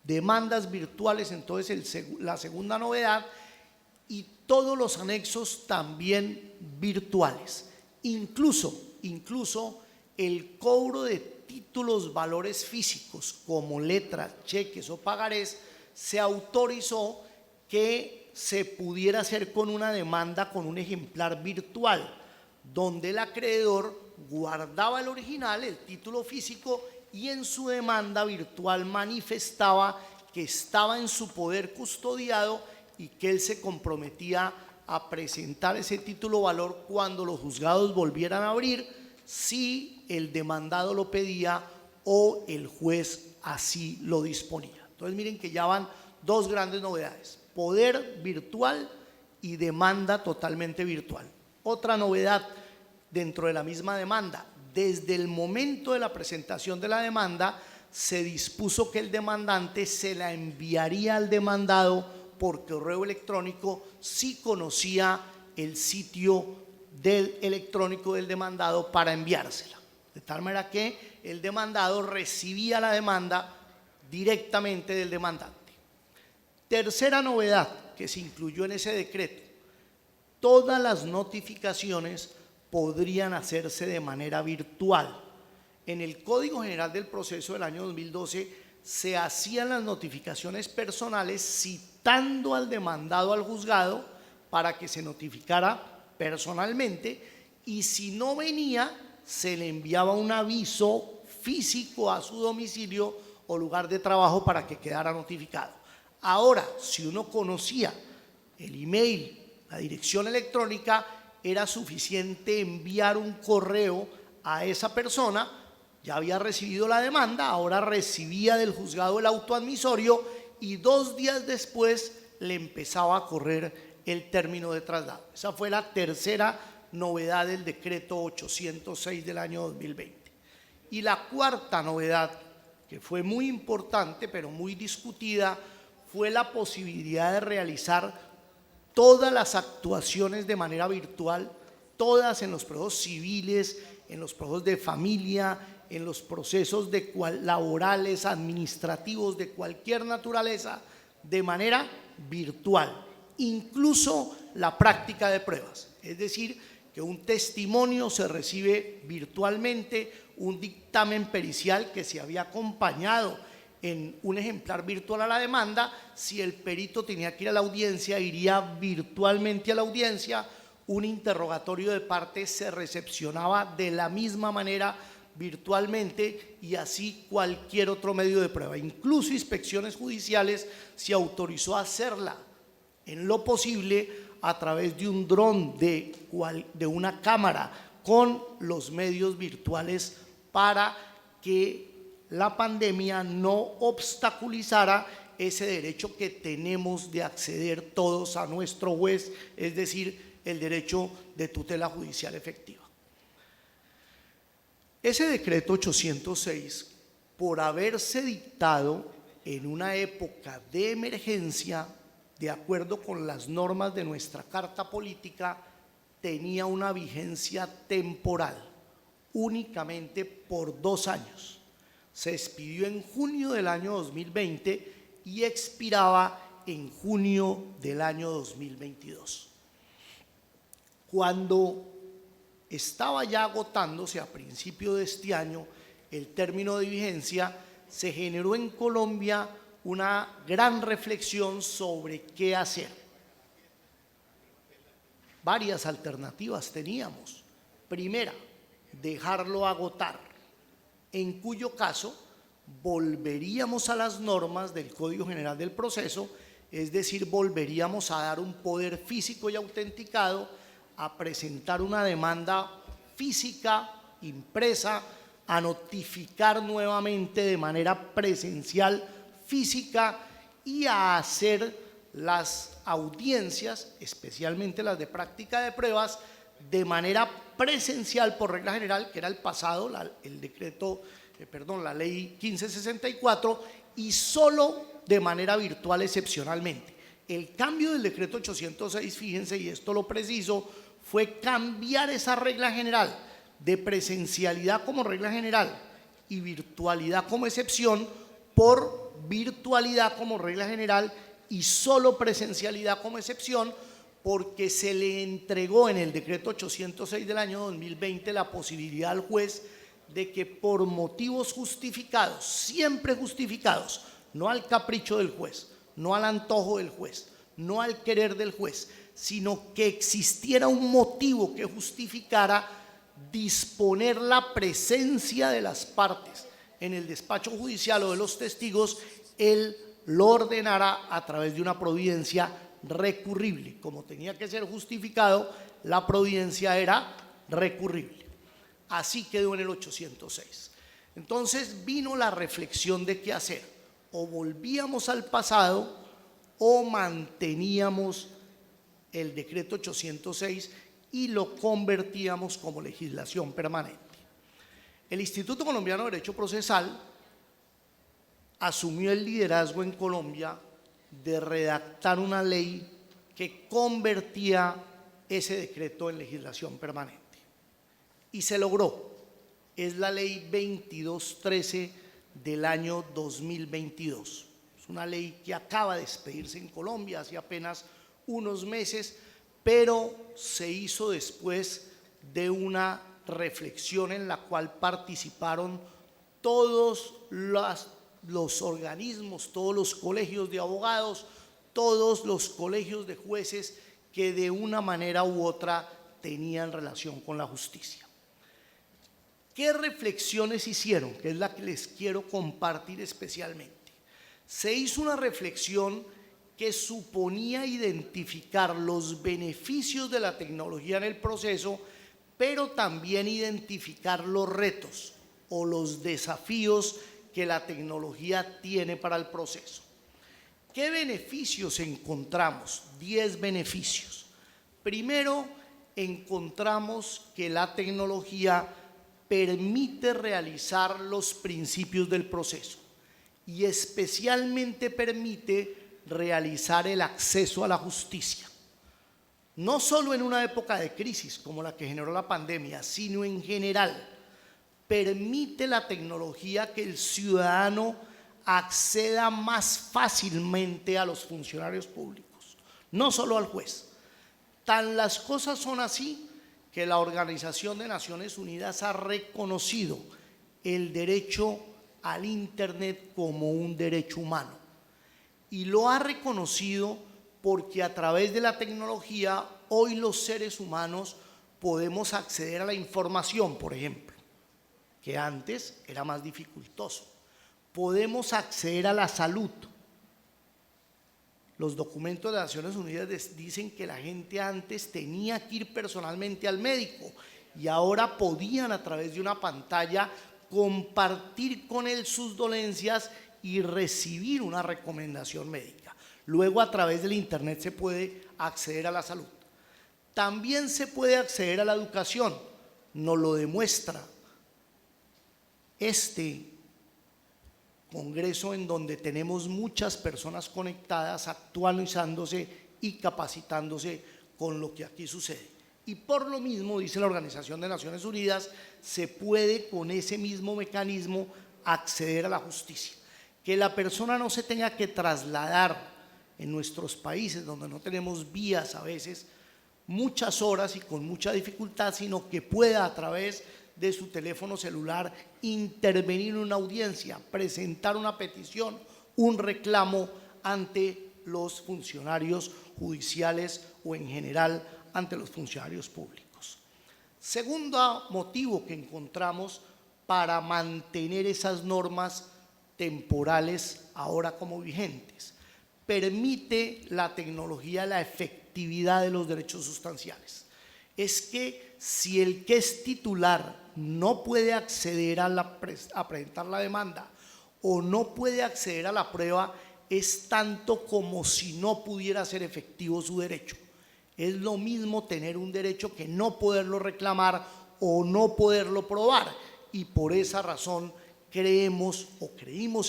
Demandas virtuales, entonces la segunda novedad, y todos los anexos también virtuales. Incluso el cobro de títulos, valores físicos como letras, cheques o pagarés, se autorizó que se pudiera hacer con una demanda con un ejemplar virtual, donde el acreedor guardaba el original, el título físico, y en su demanda virtual manifestaba que estaba en su poder custodiado y que él se comprometía a presentar ese título valor cuando los juzgados volvieran a abrir, si el demandado lo pedía o el juez así lo disponía. Entonces miren que ya van 2 grandes novedades: poder virtual y demanda totalmente virtual. Otra novedad dentro de la misma demanda: desde el momento de la presentación de la demanda, se dispuso que el demandante se la enviaría al demandado por correo electrónico si conocía el sitio electrónico del demandado para enviársela, de tal manera que el demandado recibía la demanda directamente del demandante. Tercera novedad que se incluyó en ese decreto: todas las notificaciones podrían hacerse de manera virtual. En el Código General del Proceso del año 2012 se hacían las notificaciones personales citando al demandado al juzgado para que se notificara personalmente, y si no venía, se le enviaba un aviso físico a su domicilio o lugar de trabajo para que quedara notificado. Ahora, si uno conocía el email, la dirección electrónica, era suficiente enviar un correo a esa persona. Ya había recibido la demanda, ahora recibía del juzgado el auto admisorio y 2 días después le empezaba a correr el término de traslado. Esa fue la tercera novedad del decreto 806 del año 2020. Y la cuarta novedad, que fue muy importante pero muy discutida, fue la posibilidad de realizar todas las actuaciones de manera virtual, todas en los procesos civiles, en los procesos de familia, en los procesos laborales, administrativos, de cualquier naturaleza, de manera virtual. Incluso la práctica de pruebas, es decir, que un testimonio se recibe virtualmente, un dictamen pericial que se había acompañado en un ejemplar virtual a la demanda. Si el perito tenía que ir a la audiencia, iría virtualmente a la audiencia. Un interrogatorio de parte se recepcionaba de la misma manera virtualmente, y así cualquier otro medio de prueba. Incluso inspecciones judiciales se autorizó a hacerla en lo posible a través de un dron, de una cámara, con los medios virtuales, para que la pandemia no obstaculizara ese derecho que tenemos de acceder todos a nuestro juez, es decir, el derecho de tutela judicial efectiva. Ese decreto 806, por haberse dictado en una época de emergencia, de acuerdo con las normas de nuestra Carta Política, tenía una vigencia temporal, únicamente por 2 años. Se expidió en junio del año 2020 y expiraba en junio del año 2022. Cuando estaba ya agotándose a principio de este año el término de vigencia, se generó en Colombia una gran reflexión sobre qué hacer. Varias alternativas teníamos. Primera, dejarlo agotar, en cuyo caso volveríamos a las normas del Código General del Proceso, es decir, volveríamos a dar un poder físico y autenticado, a presentar una demanda física, impresa, a notificar nuevamente de manera presencial, física, y a hacer las audiencias, especialmente las de práctica de pruebas, de manera presencial por regla general, que era el pasado, la ley 1564, y solo de manera virtual excepcionalmente. El cambio del decreto 806, fíjense, y esto lo preciso, fue cambiar esa regla general de presencialidad como regla general y virtualidad como excepción por virtualidad como regla general y solo presencialidad como excepción, porque se le entregó en el decreto 806 del año 2020 la posibilidad al juez de que por motivos justificados, siempre justificados, no al capricho del juez, no al antojo del juez, no al querer del juez, sino que existiera un motivo que justificara disponer la presencia de las partes en el despacho judicial o de los testigos, él lo ordenara a través de una providencia recurrible. Como tenía que ser justificado, la providencia era recurrible. Así quedó en el 806. Entonces vino la reflexión de qué hacer. O volvíamos al pasado o manteníamos el decreto 806 y lo convertíamos como legislación permanente. El Instituto Colombiano de Derecho Procesal asumió el liderazgo en Colombia de redactar una ley que convertía ese decreto en legislación permanente. Y se logró. Es la ley 2213 del año 2022. Es una ley que acaba de expedirse en Colombia hace apenas unos meses, pero se hizo después de una reflexión en la cual participaron todos los organismos, todos los colegios de abogados, todos los colegios de jueces que de una manera u otra tenían relación con la justicia. ¿Qué reflexiones hicieron? Que es la que les quiero compartir especialmente. Se hizo una reflexión que suponía identificar los beneficios de la tecnología en el proceso, pero también identificar los retos o los desafíos que la tecnología tiene para el proceso. ¿Qué beneficios encontramos? 10 beneficios. Primero, encontramos que la tecnología permite realizar los principios del proceso y especialmente permite realizar el acceso a la justicia. No solo en una época de crisis como la que generó la pandemia, sino en general. Permite la tecnología que el ciudadano acceda más fácilmente a los funcionarios públicos, no solo al juez. Tan las cosas son así que la Organización de Naciones Unidas ha reconocido el derecho al Internet como un derecho humano. Y lo ha reconocido porque a través de la tecnología hoy los seres humanos podemos acceder a la información, por ejemplo, que antes era más dificultoso. Podemos acceder a la salud. Los documentos de Naciones Unidas dicen que la gente antes tenía que ir personalmente al médico y ahora podían a través de una pantalla compartir con él sus dolencias y recibir una recomendación médica. Luego a través del Internet se puede acceder a la salud. También se puede acceder a la educación, nos lo demuestra este congreso en donde tenemos muchas personas conectadas, actualizándose y capacitándose con lo que aquí sucede. Y por lo mismo, dice la Organización de Naciones Unidas, se puede con ese mismo mecanismo acceder a la justicia. Que la persona no se tenga que trasladar en nuestros países, donde no tenemos vías a veces, muchas horas y con mucha dificultad, sino que pueda a través de su teléfono celular intervenir en una audiencia, presentar una petición, un reclamo ante los funcionarios judiciales o en general ante los funcionarios públicos. Segundo motivo que encontramos para mantener esas normas temporales ahora como vigentes: permite la tecnología la efectividad de los derechos sustanciales. Es que si el que es titular no puede acceder a presentar la demanda o no puede acceder a la prueba, es tanto como si no pudiera ser efectivo su derecho. Es lo mismo tener un derecho que no poderlo reclamar o no poderlo probar, y por esa razón creímos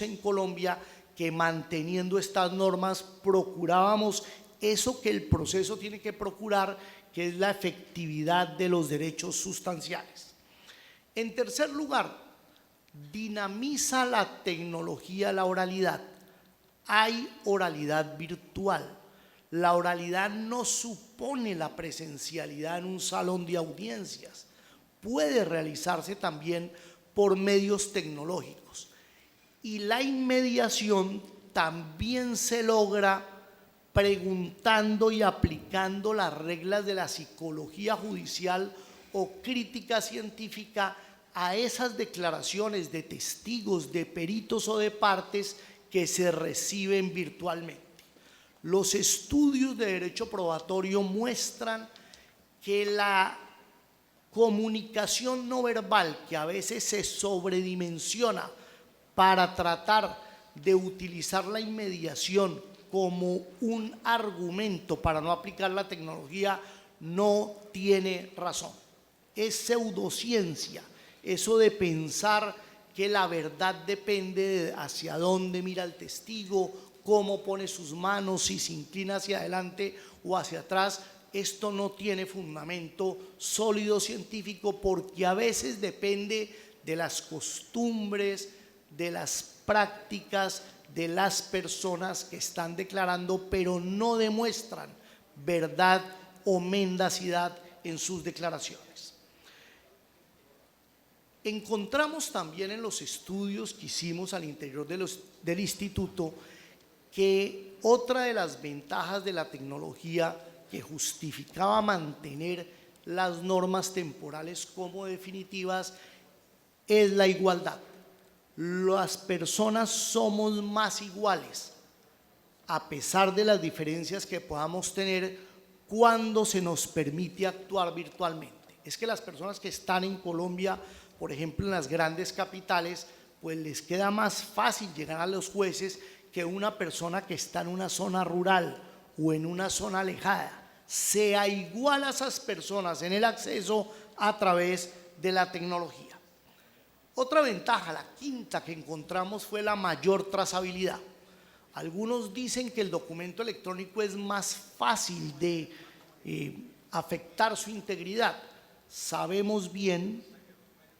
en Colombia que manteniendo estas normas procurábamos eso que el proceso tiene que procurar, que es la efectividad de los derechos sustanciales. En tercer lugar, dinamiza la tecnología la oralidad. Hay oralidad virtual. La oralidad no supone la presencialidad en un salón de audiencias. Puede realizarse también por medios tecnológicos. Y la inmediación también se logra preguntando y aplicando las reglas de la psicología judicial o crítica científica a esas declaraciones de testigos, de peritos o de partes que se reciben virtualmente. Los estudios de derecho probatorio muestran que la comunicación no verbal, que a veces se sobredimensiona para tratar de utilizar la inmediación como un argumento para no aplicar la tecnología, no tiene razón. Es pseudociencia, eso de pensar que la verdad depende de hacia dónde mira el testigo, cómo pone sus manos, si se inclina hacia adelante o hacia atrás. Esto no tiene fundamento sólido científico, porque a veces depende de las costumbres, de las prácticas de las personas que están declarando, pero no demuestran verdad o mendacidad en sus declaraciones. Encontramos también en los estudios que hicimos al interior del instituto que otra de las ventajas de la tecnología que justificaba mantener las normas temporales como definitivas es la igualdad. Las personas somos más iguales, a pesar de las diferencias que podamos tener, cuando se nos permite actuar virtualmente. Es que las personas que están en Colombia, por ejemplo en las grandes capitales, pues les queda más fácil llegar a los jueces que una persona que está en una zona rural o en una zona alejada. Sea igual a esas personas en el acceso a través de la tecnología. Otra ventaja, la quinta que encontramos, fue la mayor trazabilidad. Algunos dicen que el documento electrónico es más fácil de afectar su integridad. Sabemos bien,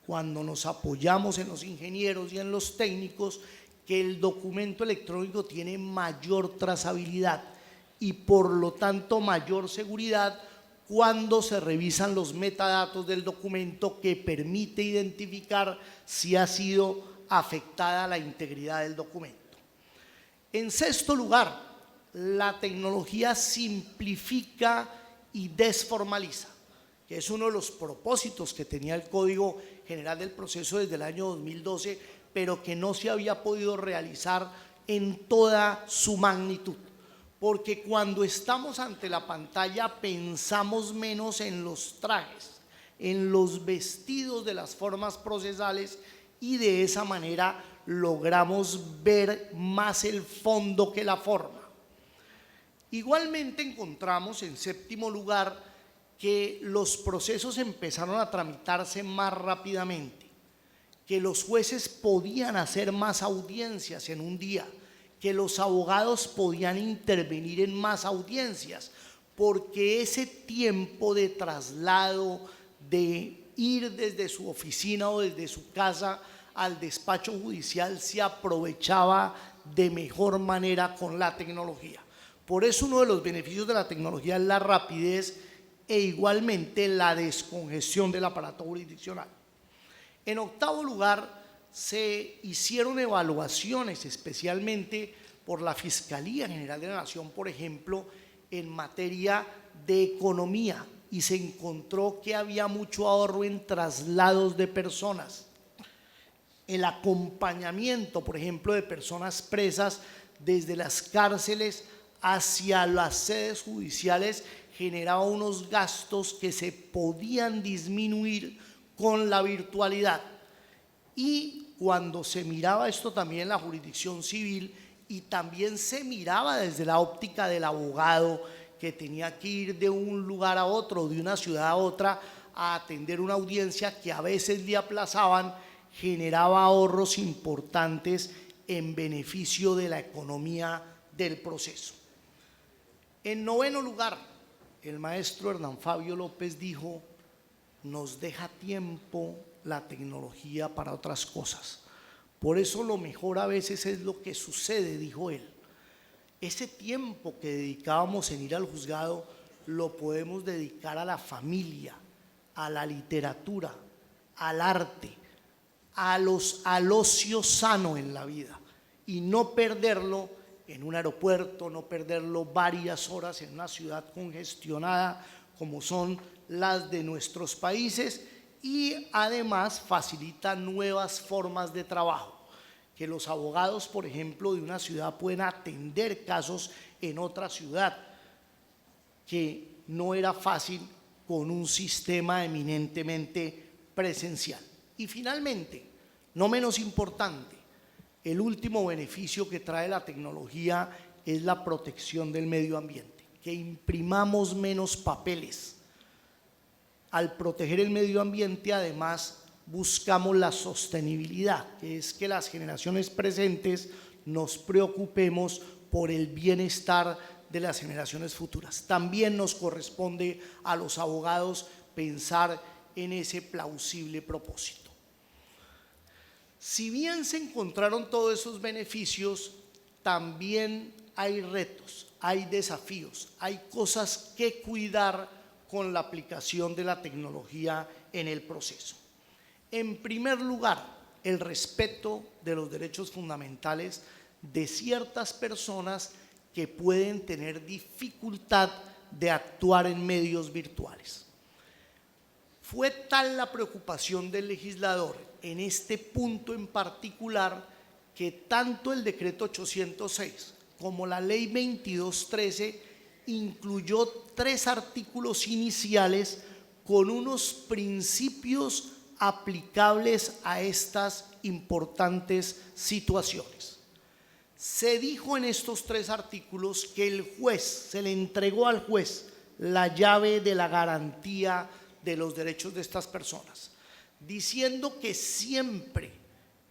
cuando nos apoyamos en los ingenieros y en los técnicos, que el documento electrónico tiene mayor trazabilidad y por lo tanto mayor seguridad cuando se revisan los metadatos del documento, que permite identificar si ha sido afectada la integridad del documento. En sexto lugar, la tecnología simplifica y desformaliza, que es uno de los propósitos que tenía el Código General del Proceso desde el año 2012, pero que no se había podido realizar en toda su magnitud. Porque cuando estamos ante la pantalla pensamos menos en los trajes, en los vestidos de las formas procesales, y de esa manera logramos ver más el fondo que la forma. Igualmente encontramos en séptimo lugar que los procesos empezaron a tramitarse más rápidamente, que los jueces podían hacer más audiencias en un día, que los abogados podían intervenir en más audiencias, porque ese tiempo de traslado, de ir desde su oficina o desde su casa al despacho judicial, se aprovechaba de mejor manera con la tecnología. Por eso uno de los beneficios de la tecnología es la rapidez e igualmente la descongestión del aparato jurisdiccional. En octavo lugar, se hicieron evaluaciones, especialmente por la Fiscalía General de la Nación, por ejemplo, en materia de economía y se encontró que había mucho ahorro en traslados de personas. El acompañamiento, por ejemplo, de personas presas desde las cárceles hacia las sedes judiciales generaba unos gastos que se podían disminuir con la virtualidad. Y cuando se miraba esto también en la jurisdicción civil y también se miraba desde la óptica del abogado que tenía que ir de un lugar a otro, de una ciudad a otra, a atender una audiencia que a veces le aplazaban, generaba ahorros importantes en beneficio de la economía del proceso. En noveno lugar, el maestro Hernán Fabio López dijo: nos deja tiempo la tecnología para otras cosas. Por eso lo mejor a veces es lo que sucede, dijo él. Ese tiempo que dedicábamos en ir al juzgado lo podemos dedicar a la familia, a la literatura, al arte, al ocio sano en la vida y no perderlo en un aeropuerto, no perderlo varias horas en una ciudad congestionada como son las de nuestros países, y además facilita nuevas formas de trabajo, que los abogados, por ejemplo, de una ciudad pueden atender casos en otra ciudad, que no era fácil con un sistema eminentemente presencial. Y finalmente, no menos importante, el último beneficio que trae la tecnología es la protección del medio ambiente, que imprimamos menos papeles. Al proteger el medio ambiente, además, buscamos la sostenibilidad, que es que las generaciones presentes nos preocupemos por el bienestar de las generaciones futuras. También nos corresponde a los abogados pensar en ese plausible propósito. Si bien se encontraron todos esos beneficios, también hay retos, hay desafíos, hay cosas que cuidar con la aplicación de la tecnología en el proceso. En primer lugar, el respeto de los derechos fundamentales de ciertas personas que pueden tener dificultad de actuar en medios virtuales. Fue tal la preocupación del legislador en este punto en particular que tanto el decreto 806 como la ley 2213 incluyó 3 artículos iniciales con unos principios aplicables a estas importantes situaciones. Se dijo en estos 3 artículos que el juez, se le entregó al juez la llave de la garantía de los derechos de estas personas, diciendo que siempre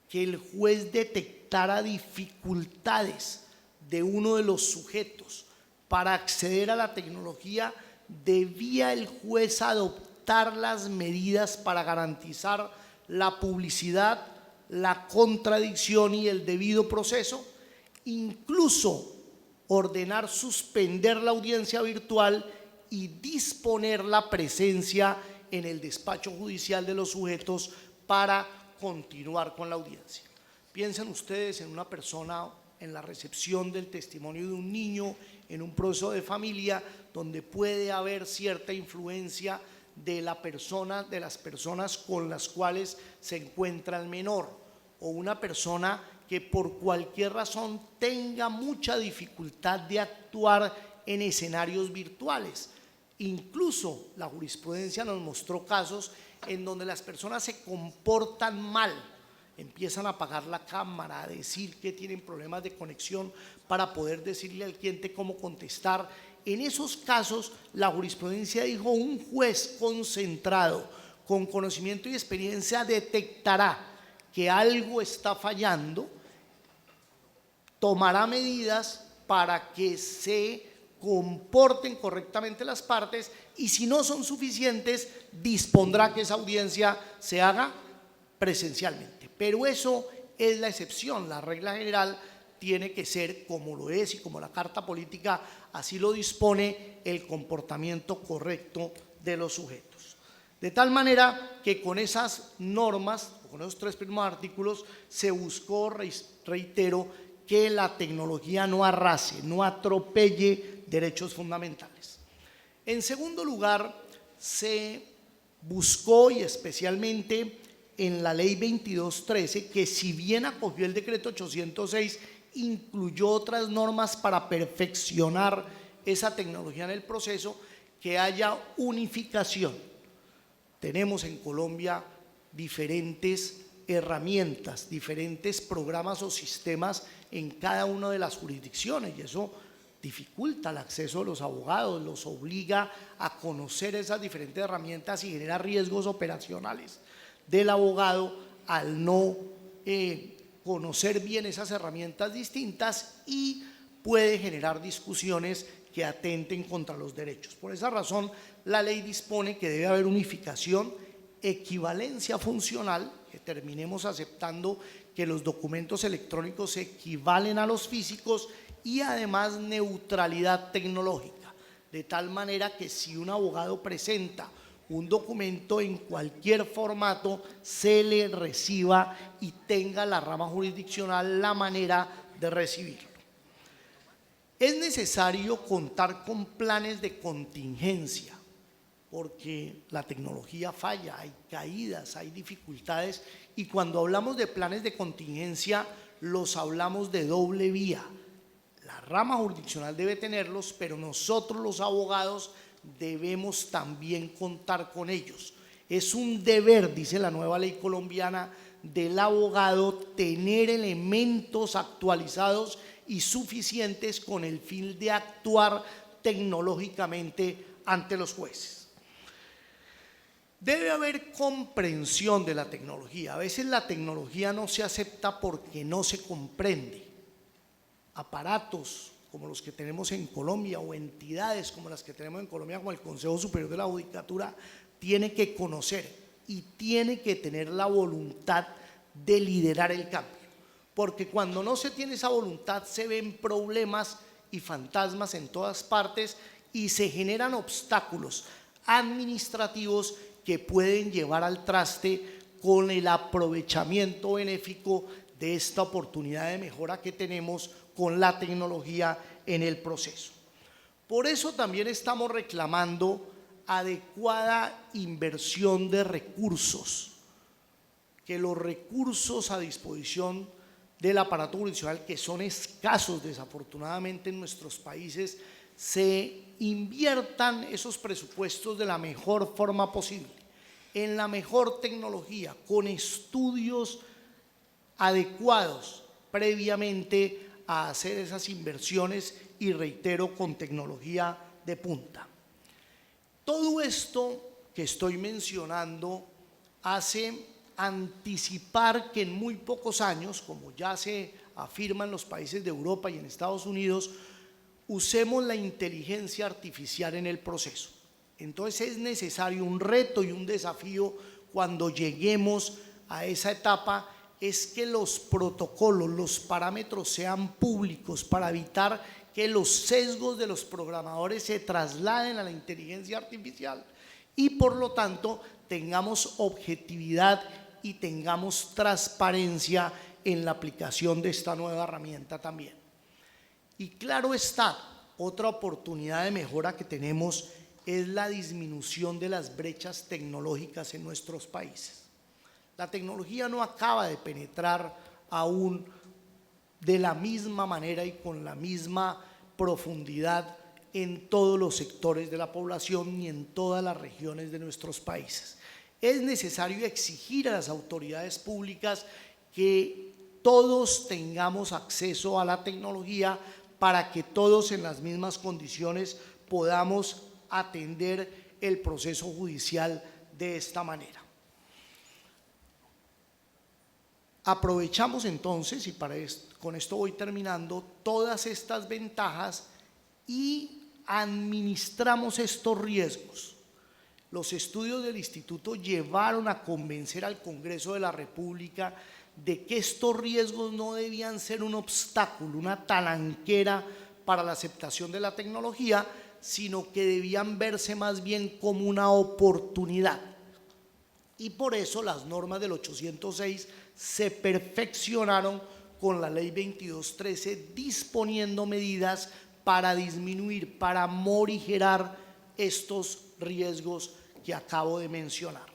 que el juez detectara dificultades de uno de los sujetos para acceder a la tecnología, debía el juez adoptar las medidas para garantizar la publicidad, la contradicción y el debido proceso, incluso ordenar suspender la audiencia virtual y disponer la presencia en el despacho judicial de los sujetos para continuar con la audiencia. Piensen ustedes en una persona, en la recepción del testimonio de un niño, en un proceso de familia donde puede haber cierta influencia de la persona, de las personas con las cuales se encuentra el menor, o una persona que por cualquier razón tenga mucha dificultad de actuar en escenarios virtuales. Incluso la jurisprudencia nos mostró casos en donde las personas se comportan mal, empiezan a apagar la cámara, a decir que tienen problemas de conexión para poder decirle al cliente cómo contestar. En esos casos, la jurisprudencia dijo: un juez concentrado, con conocimiento y experiencia, detectará que algo está fallando, tomará medidas para que se comporten correctamente las partes y, si no son suficientes, dispondrá que esa audiencia se haga presencialmente. Pero eso es la excepción. La regla general tiene que ser como lo es, y como la Carta Política así lo dispone, el comportamiento correcto de los sujetos. De tal manera que con esas normas, con esos 3 primeros artículos, se buscó, reitero, que la tecnología no arrase, no atropelle derechos fundamentales. En segundo lugar, se buscó, y especialmente en la ley 2213, que si bien acogió el decreto 806, incluyó otras normas para perfeccionar esa tecnología en el proceso, que haya unificación. Tenemos en Colombia diferentes herramientas, diferentes programas o sistemas en cada una de las jurisdicciones, y eso dificulta el acceso de los abogados, los obliga a conocer esas diferentes herramientas y genera riesgos operacionales del abogado al no conocer bien esas herramientas distintas, y puede generar discusiones que atenten contra los derechos. Por esa razón, la ley dispone que debe haber unificación, equivalencia funcional, que terminemos aceptando que los documentos electrónicos equivalen a los físicos, y además neutralidad tecnológica, de tal manera que si un abogado presenta un documento en cualquier formato, se le reciba y tenga la rama jurisdiccional la manera de recibirlo. Es necesario contar con planes de contingencia, porque la tecnología falla, hay caídas, hay dificultades, y cuando hablamos de planes de contingencia, los hablamos de doble vía. La rama jurisdiccional debe tenerlos, pero nosotros los abogados debemos también contar con ellos. Es un deber, dice la nueva ley colombiana, del abogado tener elementos actualizados y suficientes con el fin de actuar tecnológicamente ante los jueces. Debe haber comprensión de la tecnología. A veces la tecnología no se acepta porque no se comprende. Aparatos como los que tenemos en Colombia o entidades como las que tenemos en Colombia, como el Consejo Superior de la Judicatura, tiene que conocer y tiene que tener la voluntad de liderar el cambio, porque cuando no se tiene esa voluntad se ven problemas y fantasmas en todas partes y se generan obstáculos administrativos que pueden llevar al traste con el aprovechamiento benéfico de esta oportunidad de mejora que tenemos con la tecnología en el proceso. Por eso también estamos reclamando adecuada inversión de recursos, que los recursos a disposición del aparato jurisdiccional, que son escasos desafortunadamente en nuestros países, se inviertan esos presupuestos de la mejor forma posible, en la mejor tecnología, con estudios adecuados previamente a hacer esas inversiones, y reitero, con tecnología de punta. Todo esto que estoy mencionando hace anticipar que en muy pocos años, como ya se afirma en los países de Europa y en Estados Unidos, usemos la inteligencia artificial en el proceso. Entonces es necesario un reto y un desafío cuando lleguemos a esa etapa, es que los protocolos, los parámetros sean públicos para evitar que los sesgos de los programadores se trasladen a la inteligencia artificial y por lo tanto tengamos objetividad y tengamos transparencia en la aplicación de esta nueva herramienta también. Y claro está, otra oportunidad de mejora que tenemos es la disminución de las brechas tecnológicas en nuestros países. La tecnología no acaba de penetrar aún de la misma manera y con la misma profundidad en todos los sectores de la población ni en todas las regiones de nuestros países. Es necesario exigir a las autoridades públicas que todos tengamos acceso a la tecnología para que todos en las mismas condiciones podamos atender el proceso judicial de esta manera. Aprovechamos entonces, y con esto voy terminando, todas estas ventajas y administramos estos riesgos. Los estudios del Instituto llevaron a convencer al Congreso de la República de que estos riesgos no debían ser un obstáculo, una talanquera para la aceptación de la tecnología, sino que debían verse más bien como una oportunidad. Y por eso las normas del 806 se perfeccionaron con la ley 2213, disponiendo medidas para disminuir, para morigerar estos riesgos que acabo de mencionar.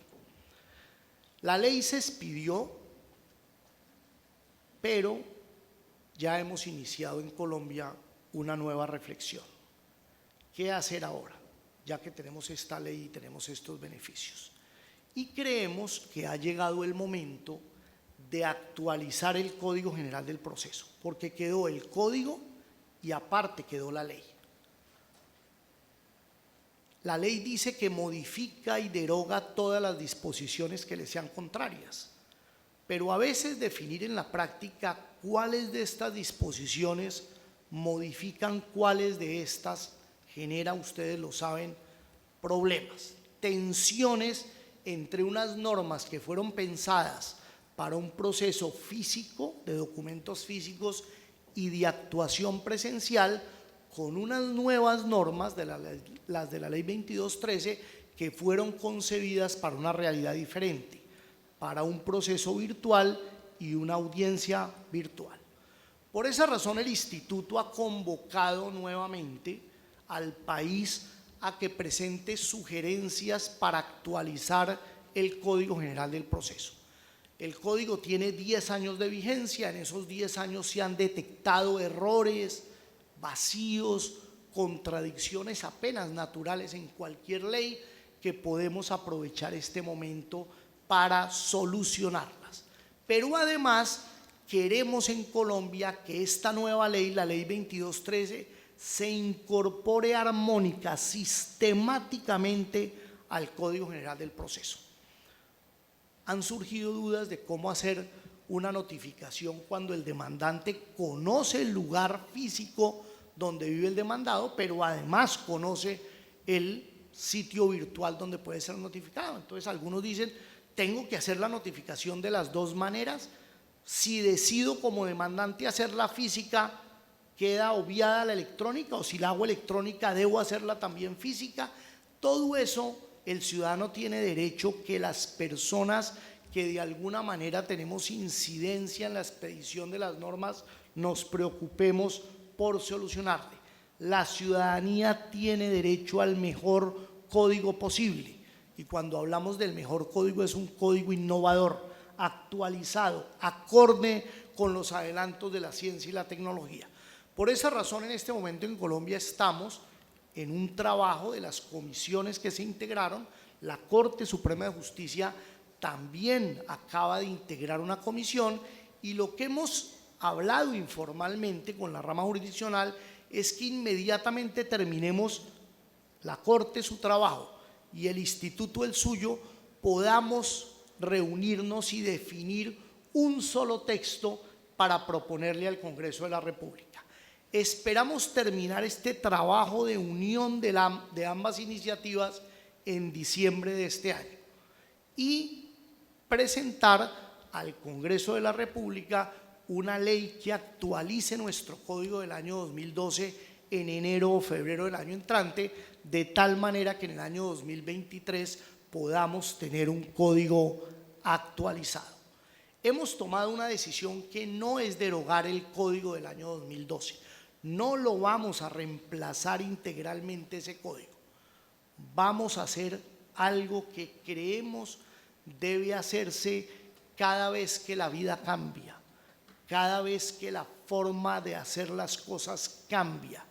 La ley se expidió, pero ya hemos iniciado en Colombia una nueva reflexión. ¿Qué hacer ahora? Ya que tenemos esta ley y tenemos estos beneficios. Y creemos que ha llegado el momento de actualizar el Código General del Proceso, porque quedó el código y aparte quedó la ley. La ley dice que modifica y deroga todas las disposiciones que le sean contrarias, pero a veces definir en la práctica cuáles de estas disposiciones modifican, cuáles de estas genera, ustedes lo saben, problemas, tensiones entre unas normas que fueron pensadas para un proceso físico, de documentos físicos y de actuación presencial, con unas nuevas normas, las de la Ley 2213, que fueron concebidas para una realidad diferente, para un proceso virtual y una audiencia virtual. Por esa razón, el Instituto ha convocado nuevamente al país a que presente sugerencias para actualizar el Código General del Proceso. El código tiene 10 años de vigencia, en esos 10 años se han detectado errores, vacíos, contradicciones apenas naturales en cualquier ley, que podemos aprovechar este momento para solucionarlas. Pero además queremos en Colombia que esta nueva ley, la Ley 2213, se incorpore armónica, sistemáticamente al Código General del Proceso. Han surgido dudas de cómo hacer una notificación cuando el demandante conoce el lugar físico donde vive el demandado, pero además conoce el sitio virtual donde puede ser notificado. Entonces algunos dicen, tengo que hacer la notificación de las dos maneras. Si decido como demandante hacer la física, queda obviada la electrónica, o si la hago electrónica, debo hacerla también física. Todo eso el ciudadano tiene derecho que las personas que de alguna manera tenemos incidencia en la expedición de las normas nos preocupemos por solucionarle. La ciudadanía tiene derecho al mejor código posible, y cuando hablamos del mejor código es un código innovador, actualizado, acorde con los adelantos de la ciencia y la tecnología. Por esa razón, en este momento en Colombia estamos en un trabajo de las comisiones que se integraron. La Corte Suprema de Justicia también acaba de integrar una comisión, y lo que hemos hablado informalmente con la rama jurisdiccional es que inmediatamente terminemos la Corte su trabajo y el Instituto el suyo, podamos reunirnos y definir un solo texto para proponerle al Congreso de la República. Esperamos terminar este trabajo de unión de ambas iniciativas en diciembre de este año y presentar al Congreso de la República una ley que actualice nuestro código del año 2012 en enero o febrero del año entrante, de tal manera que en el año 2023 podamos tener un código actualizado. Hemos tomado una decisión que no es derogar el código del año 2012. No lo vamos a reemplazar integralmente ese código. Vamos a hacer algo que creemos debe hacerse cada vez que la vida cambia, cada vez que la forma de hacer las cosas cambia,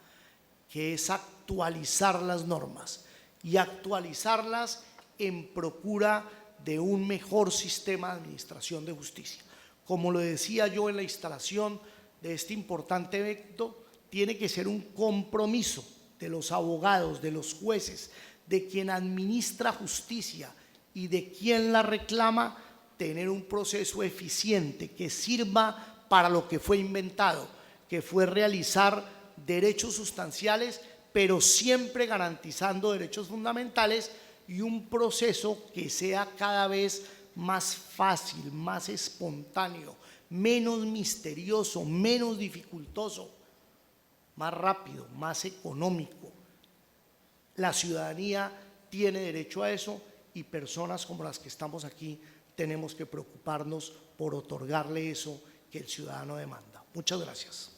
que es actualizar las normas y actualizarlas en procura de un mejor sistema de administración de justicia. Como lo decía yo en la instalación de este importante evento, tiene que ser un compromiso de los abogados, de los jueces, de quien administra justicia y de quien la reclama, tener un proceso eficiente que sirva para lo que fue inventado, que fue realizar derechos sustanciales, pero siempre garantizando derechos fundamentales, y un proceso que sea cada vez más fácil, más espontáneo, menos misterioso, menos dificultoso, más rápido, más económico. La ciudadanía tiene derecho a eso, y personas como las que estamos aquí tenemos que preocuparnos por otorgarle eso que el ciudadano demanda. Muchas gracias.